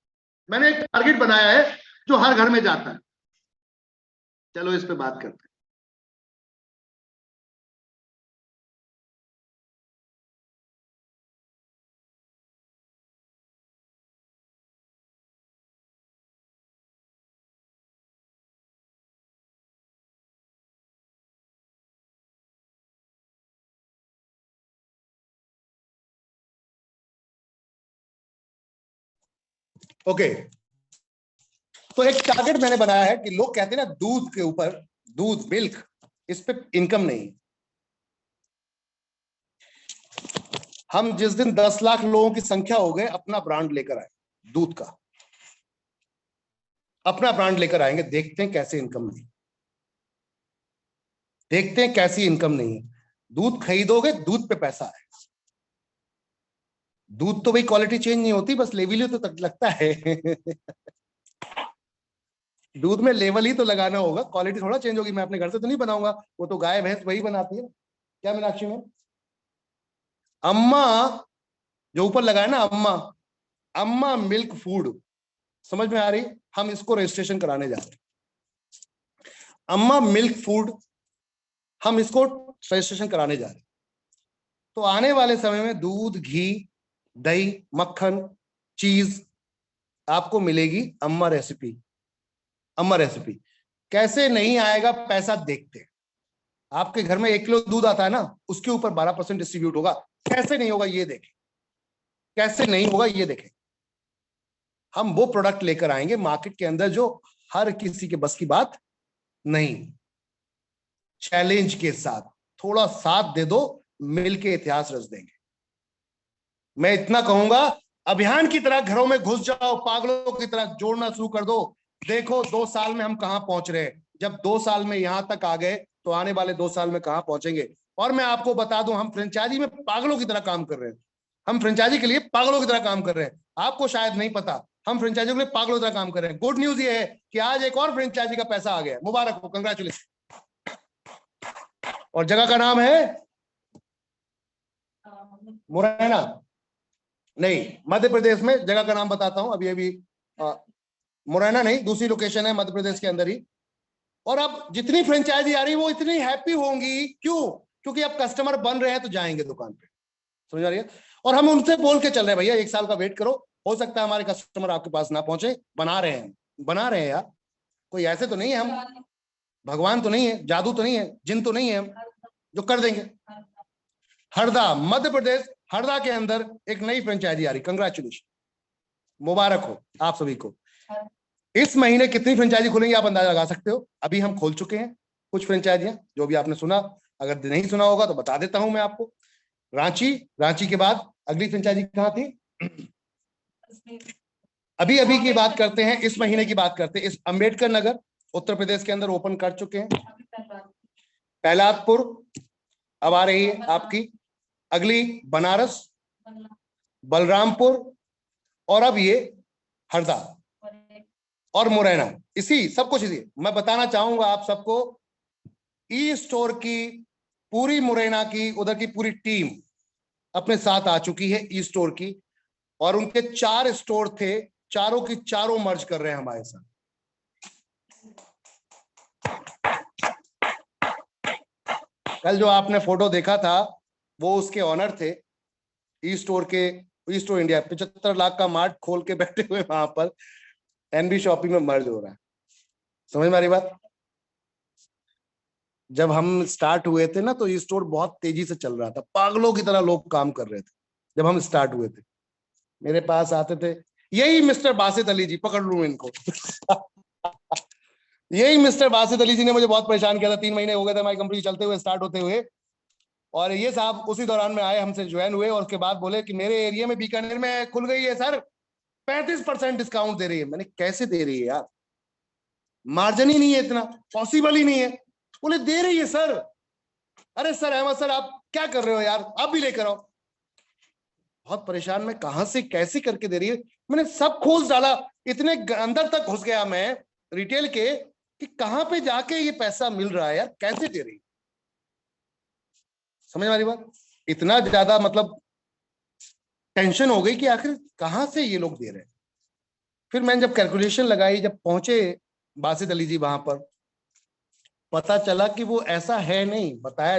मैंने एक टारगेट बनाया है जो हर घर में जाता है। चलो इस पे बात करते हैं। ओके, तो एक टारगेट मैंने बनाया है कि लोग कहते हैं ना, दूध के ऊपर, दूध, मिल्क, इस पे इनकम नहीं। हम जिस दिन 10 लाख लोगों की संख्या हो गए, अपना ब्रांड लेकर आए दूध का, अपना ब्रांड लेकर आएंगे। देखते हैं कैसे इनकम नहीं, देखते हैं कैसी इनकम नहीं। दूध खरीदोगे, दूध पे पैसा है। दूध तो भाई क्वालिटी चेंज नहीं होती, बस लेवल ही तो तक लगता है। दूध में लेवल ही तो लगाना होगा, क्वालिटी थोड़ा चेंज होगी। मैं अपने घर से तो नहीं बनाऊंगा, वो तो गाय भैंस वही बनाती है। क्या मीनाक्षी में अम्मा जो ऊपर लगाए ना, अम्मा, अम्मा मिल्क फूड, समझ में आ रही? हम इसको रजिस्ट्रेशन कराने जा रहे हैं। अम्मा मिल्क फूड, हम इसको रजिस्ट्रेशन कराने जा रहे हैं। तो आने वाले समय में दूध, घी, दही, मक्खन, चीज आपको मिलेगी अम्मा रेसिपी। अम्मा रेसिपी कैसे नहीं आएगा पैसा? देखते हैं। आपके घर में 1 किलो दूध आता है ना, उसके ऊपर 12% डिस्ट्रीब्यूट होगा। कैसे नहीं होगा ये देखें, कैसे नहीं होगा ये देखें। हम वो प्रोडक्ट लेकर आएंगे मार्केट के अंदर जो हर किसी के बस की बात नहीं। चैलेंज के साथ, थोड़ा साथ दे दो, मिलके इतिहास रच देंगे। मैं इतना कहूंगा, अभियान की तरह घरों में घुस जाओ, पागलों की तरह जोड़ना शुरू कर दो। देखो 2 साल में हम कहां पहुंच रहे हैं। जब 2 साल में यहां तक आ गए तो आने वाले 2 साल में कहां पहुंचेंगे। और मैं आपको बता दूं, हम फ्रेंचाइजी में पागलों की तरह काम कर रहे हैं। हम फ्रेंचाइजी के लिए पागलों की तरह काम कर रहे हैं। आपको शायद नहीं पता, हम फ्रेंचाइजी के लिए पागलों की तरह काम कर रहे हैं। गुड न्यूज ये है कि आज एक और फ्रेंचाइजी का पैसा आ गया, मुबारक हो, कंग्रेचुलेशन। और जगह का नाम है मुरैना, नहीं मध्य प्रदेश में। जगह का नाम बताता हूं, अभी अभी मुरैना नहीं, दूसरी लोकेशन है मध्य प्रदेश के अंदर ही। और अब जितनी फ्रेंचाइजी आ रही वो इतनी हैप्पी होंगी, क्यों? क्योंकि अब कस्टमर बन रहे हैं तो जाएंगे दुकान पे, समझ आ रही है। और हम उनसे बोल के चल रहे हैं, भैया 1 साल का वेट करो, हो सकता है हमारे कस्टमर आपके पास ना पहुंचे। बना रहे हैं यार, कोई ऐसे तो नहीं है, हम भगवान तो नहीं है, जादू तो नहीं है, जिन तो नहीं है हम जो कर देंगे। हरदा, मध्य प्रदेश, हरदा के अंदर एक नई फ्रेंचाइजी आ रही, कंग्रेचुलेशन, मुबारक हो आप सभी को। इस महीने कितनी फ्रेंचाइजी खुलेंगी आप अंदाजा लगा सकते हो। अभी हम खोल चुके हैं कुछ फ्रेंचाइजियां, जो भी आपने सुना, अगर नहीं सुना होगा तो बता देता हूं मैं आपको। रांची के बाद अगली फ्रेंचाइजी कहां थी? अभी अभी की बात करते हैं, इस महीने की बात करते हैं। इस अंबेडकर नगर उत्तर प्रदेश के अंदर ओपन कर चुके हैं। प्रहलादपुर अब आ रही है आपकी, अगली बनारस, बलरामपुर, और अब ये हरदा और मुरैना। इसी सब कुछ इसी मैं बताना चाहूंगा आप सबको, ई स्टोर की पूरी मुरैना की उधर की पूरी टीम अपने साथ आ चुकी है ई स्टोर की। और उनके 4 स्टोर थे, चारों की चारों मर्ज कर रहे हैं हमारे साथ। कल जो आपने फोटो देखा था वो उसके ऑनर थे, ई स्टोर के, ई स्टोर इंडिया 75 लाख का मार्ट खोल के बैठे हुए वहां पर एनबी शॉपिंग में मर्ज हो रहा है। समझ में आ रही बात? जब हम स्टार्ट हुए थे ना तो ये स्टोर बहुत तेजी से चल रहा था, पागलों की तरह लोग काम कर रहे थे। जब हम स्टार्ट हुए थे मेरे पास आते थे, यही मिस्टर बासित अली जी, पकड़ लूं इनको यही मिस्टर बासित अली जी ने मुझे बहुत परेशान किया था। 3 महीने हो गए थे हमारी कंपनी चलते हुए, स्टार्ट होते हुए, और ये साहब उसी दौरान में आए, हमसे ज्वाइन हुए और उसके बाद बोले कि मेरे एरिया में बीकानेर में खुल गई है सर, 35% डिस्काउंट दे रही है। मैंने कैसे दे रही है यार, मार्जिन ही नहीं है, इतना पॉसिबल ही नहीं है। बोले दे रही है सर। अरे सर अहमद सर आप क्या कर रहे हो यार, आप भी लेकर आओ। बहुत परेशान, मैं कहां से कैसे करके दे रही है। मैंने सब खोज डाला, इतने अंदर तक घुस गया मैं रिटेल के कि कहां पे जाके ये पैसा मिल रहा है यार, कैसे दे रही। समझ में आ रही बात? इतना ज्यादा मतलब टेंशन हो गई कि आखिर कहां से ये लोग दे रहे हैं। फिर मैंने जब कैलकुलेशन लगाई, जब पहुंचे बासित अली जी वहां पर, पता चला कि वो ऐसा है नहीं बताया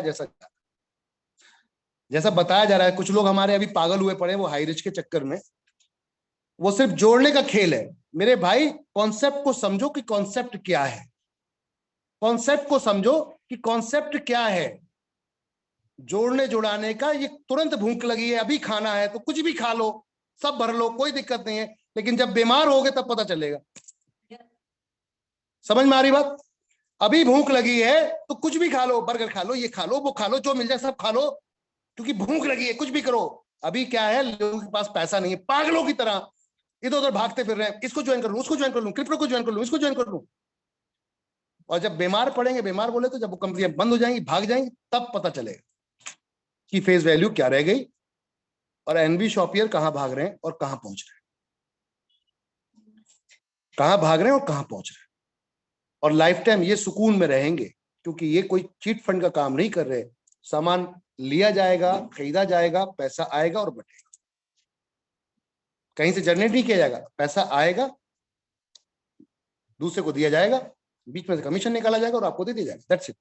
जैसा बताया जा रहा है। कुछ लोग हमारे अभी पागल हुए पड़े वो हाई रिच के चक्कर में, वो सिर्फ जोड़ने का खेल है। मेरे भाई कॉन्सेप्ट को समझो कि कॉन्सेप्ट क्या है, कॉन्सेप्ट को समझो कि कॉन्सेप्ट क्या है। जोड़ने जुड़ाने का, ये तुरंत भूख लगी है अभी खाना है तो कुछ भी खा लो, सब भर लो, कोई दिक्कत नहीं है, लेकिन जब बीमार होगे तब पता चलेगा। समझ में आ रही बात? अभी भूख लगी है तो कुछ भी खा लो, बर्गर खा लो, ये खा लो, वो खा लो, जो मिल जाए सब खा लो, क्योंकि भूख लगी है, कुछ भी करो। अभी क्या है, लोगों के पास पैसा नहीं है, पागलों की तरह इधर उधर भागते फिर रहे हैं, इसको ज्वाइन कर लूं, उसको ज्वाइन कर लूं, क्रिप्टो को ज्वाइन कर लूं, इसको ज्वाइन कर लूं। और जब बीमार पड़ेंगे, बीमार बोले तो जब वो कंपनियां बंद हो जाएंगी, भाग जाएंगी, तब पता चलेगा कि फेस वैल्यू क्या रह गई और एनबी शॉपियर कहां भाग रहे हैं और कहां पहुंच रहे हैं, कहां भाग रहे हैं और कहां पहुंच रहे हैं। और लाइफ टाइम ये सुकून में रहेंगे, क्योंकि ये कोई चीट फंड का काम नहीं कर रहे। सामान लिया जाएगा, खरीदा जाएगा, पैसा आएगा और बटेगा, कहीं से जनरेट नहीं किया जाएगा, पैसा आएगा, दूसरे को दिया जाएगा, बीच में से कमीशन निकाला जाएगा और आपको दे दिया जाएगा। That's it.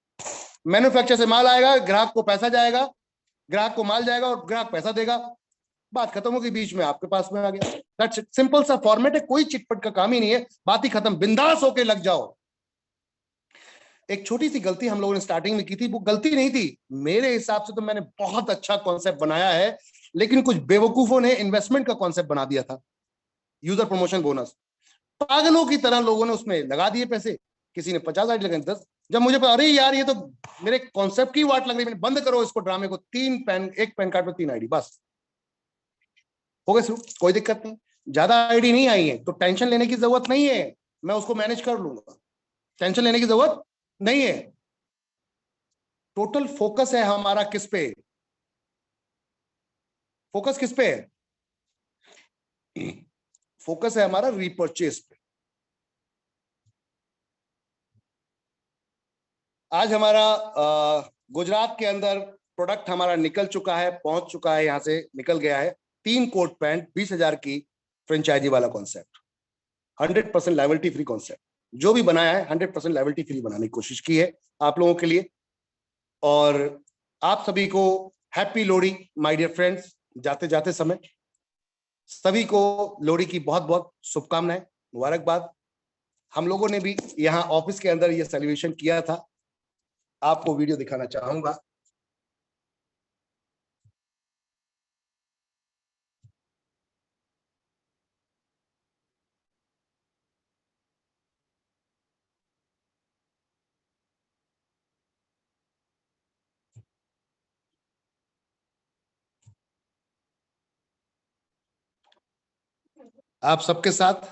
मैन्युफैक्चर से माल आएगा, ग्राहक को पैसा जाएगा, ग्राहक को माल जाएगा और ग्राहक पैसा देगा, बात खत्म होगी, बीच में आपके पास में आ गया। दैट्स इट, सिंपल सा फॉर्मेट है, कोई चिटपट का काम ही नहीं है, बात ही खत्म, बिंदास होके लग जाओ। एक छोटी सी गलती हम लोगों ने स्टार्टिंग में की थी, वो गलती नहीं थी मेरे हिसाब से, तो मैंने बहुत अच्छा कॉन्सेप्ट बनाया है, लेकिन कुछ बेवकूफों ने इन्वेस्टमेंट का कॉन्सेप्ट बना दिया था, यूजर प्रमोशन बोनस। पागलों की तरह लोगों ने उसमें लगा दिए पैसे, किसी ने 50 आईडी लगाई, जब मुझे अरे यार ये तो मेरे कॉन्सेप्ट की वाट लग रही है, बंद करो इसको ड्रामे को, 3 पेन, एक पेन कार्ड पे 3 आईडी, बस हो गए शुरू, कोई दिक्कत नहीं। ज्यादा आईडी नहीं आई है तो टेंशन लेने की जरूरत नहीं है, मैं उसको मैनेज कर लूंगा, टेंशन लेने की जरूरत नहीं है। टोटल फोकस है हमारा किस पे, फोकस किस पे है, फोकस है हमारा रीपर्चेस पे। आज हमारा गुजरात के अंदर प्रोडक्ट हमारा निकल चुका है, पहुंच चुका है, यहां से निकल गया है। 3 कोट पैंट 20,000 की फ्रेंचाइजी वाला कॉन्सेप्ट, 100% लायबिलिटी फ्री कॉन्सेप्ट, जो भी बनाया है 100% लायबिलिटी फ्री बनाने की कोशिश की है आप लोगों के लिए। और आप सभी को happy Lohri my dear friends. जाते जाते समय सभी को लोहड़ी की बहुत बहुत शुभकामनाएं, मुबारकबाद। हम लोगों ने भी यहाँ ऑफिस के अंदर ये सेलिब्रेशन किया था, आपको वीडियो दिखाना चाहूंगा। आप सबके साथ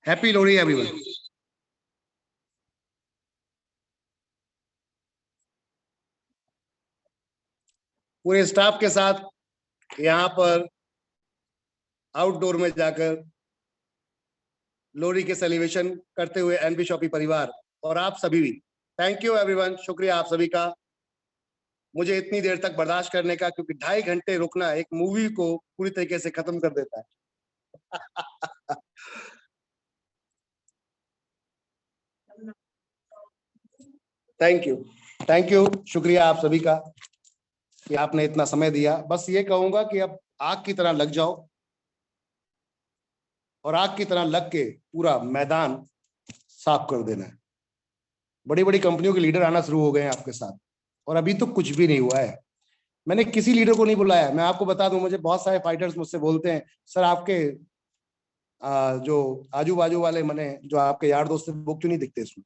हैप्पी लोहड़ी एवरीवन। पूरे स्टाफ के साथ यहाँ पर आउटडोर में जाकर लोहड़ी के सेलिब्रेशन करते हुए एनबी शॉपी परिवार और आप सभी भी, थैंक यू एवरीवन, शुक्रिया आप सभी का मुझे इतनी देर तक बर्दाश्त करने का, क्योंकि 2.5 घंटे रुकना एक मूवी को पूरी तरीके से खत्म कर देता है। थैंक यू, शुक्रिया आप सभी का कि आपने इतना समय दिया। बस ये कहूंगा कि अब आग की तरह लग जाओ और आग की तरह लग के पूरा मैदान साफ कर देना है। बड़ी बड़ी कंपनियों के लीडर आना शुरू हो गए हैं आपके साथ, और अभी तो कुछ भी नहीं हुआ है। मैंने किसी लीडर को नहीं बुलाया। मैं आपको बता दूं, मुझे बहुत सारे फाइटर्स मुझसे बोलते हैं, सर आपके जो आजू बाजू वाले मने जो आपके यार दोस्त वो क्यों नहीं दिखते इसमें।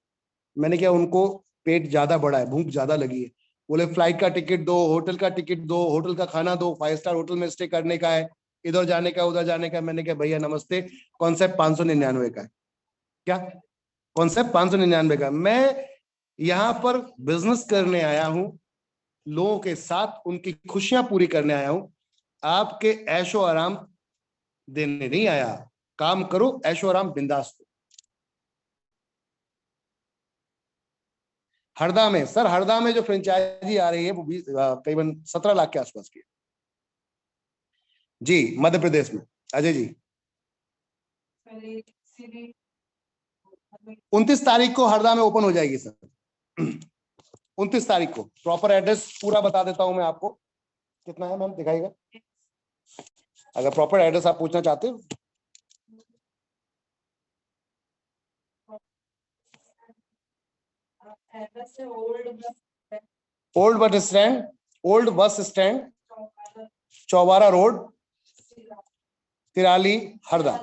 मैंने क्या, उनको पेट ज्यादा बड़ा है, भूख ज्यादा लगी है, बोले फ्लाइट का टिकट दो, होटल का टिकट दो, होटल का खाना दो, 5 स्टार होटल में स्टे करने का है, इधर जाने का उधर जाने का। मैंने कहा भैया नमस्ते, कॉन्सेप्ट 599 का है, क्या कॉन्सेप्ट 599 का। मैं यहाँ पर बिजनेस करने आया हूँ, लोगों के साथ उनकी खुशियां पूरी करने आया हूँ, आपके ऐशो आराम देने नहीं आया। काम करो, ऐशो आराम बिंदास। हरदा में, सर हरदा में जो फ्रेंचाइजी आ रही है वो करीबन 17 लाख के आसपास की है जी, मध्य प्रदेश में। अजय जी 29 तारीख को हरदा में ओपन हो जाएगी सर। 29 तारीख को। प्रॉपर एड्रेस पूरा बता देता हूं मैं आपको। कितना है मैम, दिखाइएगा अगर प्रॉपर एड्रेस आप पूछना चाहते हो। Old bus stand, old bus stand, चौबारा road, Tirali, Harda.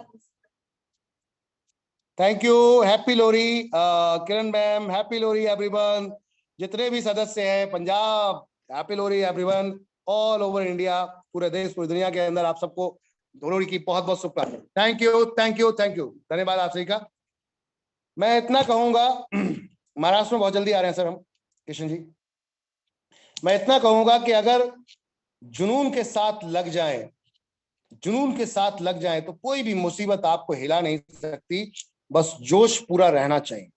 Thank you, happy Lohri Kiran ma'am, happy Lohri everyone. जितने भी सदस्य हैं Punjab, happy Lohri everyone, all over India, पूरे देश पूरी दुनिया के अंदर आप सबको लोहड़ी की बहुत बहुत शुभकामनाएं। Thank you thank you thank you, धन्यवाद आप सभी का। मैं इतना कहूंगा, महाराष्ट्र में बहुत जल्दी आ रहे हैं सर हम, किशन जी। मैं इतना कहूंगा कि अगर जुनून के साथ लग जाएं, जुनून के साथ लग जाएं तो कोई भी मुसीबत आपको हिला नहीं सकती। बस जोश पूरा रहना चाहिए,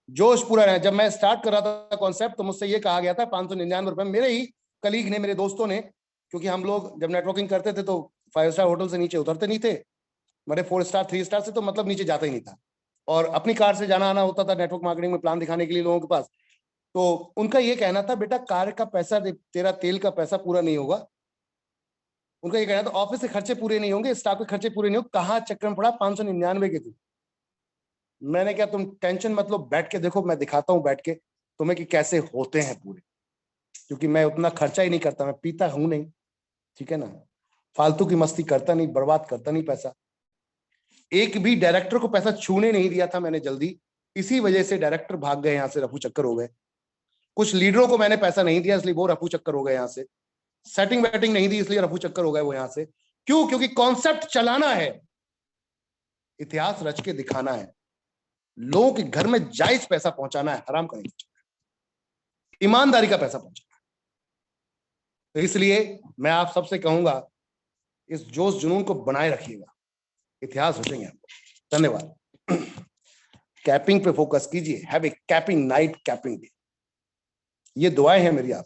जोश पूरा रहना। जब मैं स्टार्ट कर रहा था कॉन्सेप्ट तो मुझसे ये कहा गया था 599 रुपए, मेरे ही कलीग ने, मेरे दोस्तों ने, क्योंकि हम लोग जब नेटवर्किंग करते थे तो 5 स्टार होटल से नीचे उतरते नहीं थे, मेरे 4 स्टार 3 स्टार से तो मतलब नीचे जाता ही नहीं था, और अपनी कार से जाना आना होता था नेटवर्क मार्केटिंग में प्लान दिखाने के लिए लोगों के पास। तो उनका ये कहना था बेटा कार का पैसा, तेरा तेल का पैसा पूरा नहीं होगा। उनका ये कहना था ऑफिस के खर्चे पूरे नहीं होंगे, स्टाफ के खर्चे पूरे नहीं होंगे, कहाँ चक्कर में पड़ा 599 के थे। मैंने क्या, तुम टेंशन मत लो, बैठ के देखो, मैं दिखाता हूं बैठ के तुम्हें कि कैसे होते हैं पूरे, क्योंकि मैं उतना खर्चा ही नहीं करता, मैं पीता हूं नहीं, ठीक है ना, फालतू की मस्ती करता नहीं, बर्बाद करता नहीं पैसा। एक भी डायरेक्टर को पैसा छूने नहीं दिया था मैंने जल्दी, इसी वजह से डायरेक्टर भाग गए यहां से, रफू चक्कर हो गए। कुछ लीडरों को मैंने पैसा नहीं दिया, इसलिए वो रफू चक्कर हो गए यहां से। सेटिंग वेटिंग नहीं दी, इसलिए रफू चक्कर हो गए वो यहां से। क्यों? क्योंकि कॉन्सेप्ट चलाना है, इतिहास रच के दिखाना है, लोगों के घर में जायज पैसा पहुंचाना है, हराम का नहीं पहुंचाना है, ईमानदारी का पैसा पहुंचाना है। तो इसलिए मैं आप सबसे कहूंगा, इस जोश जुनून को बनाए रखिएगा, इतिहास रचेंगे हम। धन्यवाद। कैपिंग पे फोकस कीजिए, have a capping night, capping day. ये दुआएं हैं मेरी आप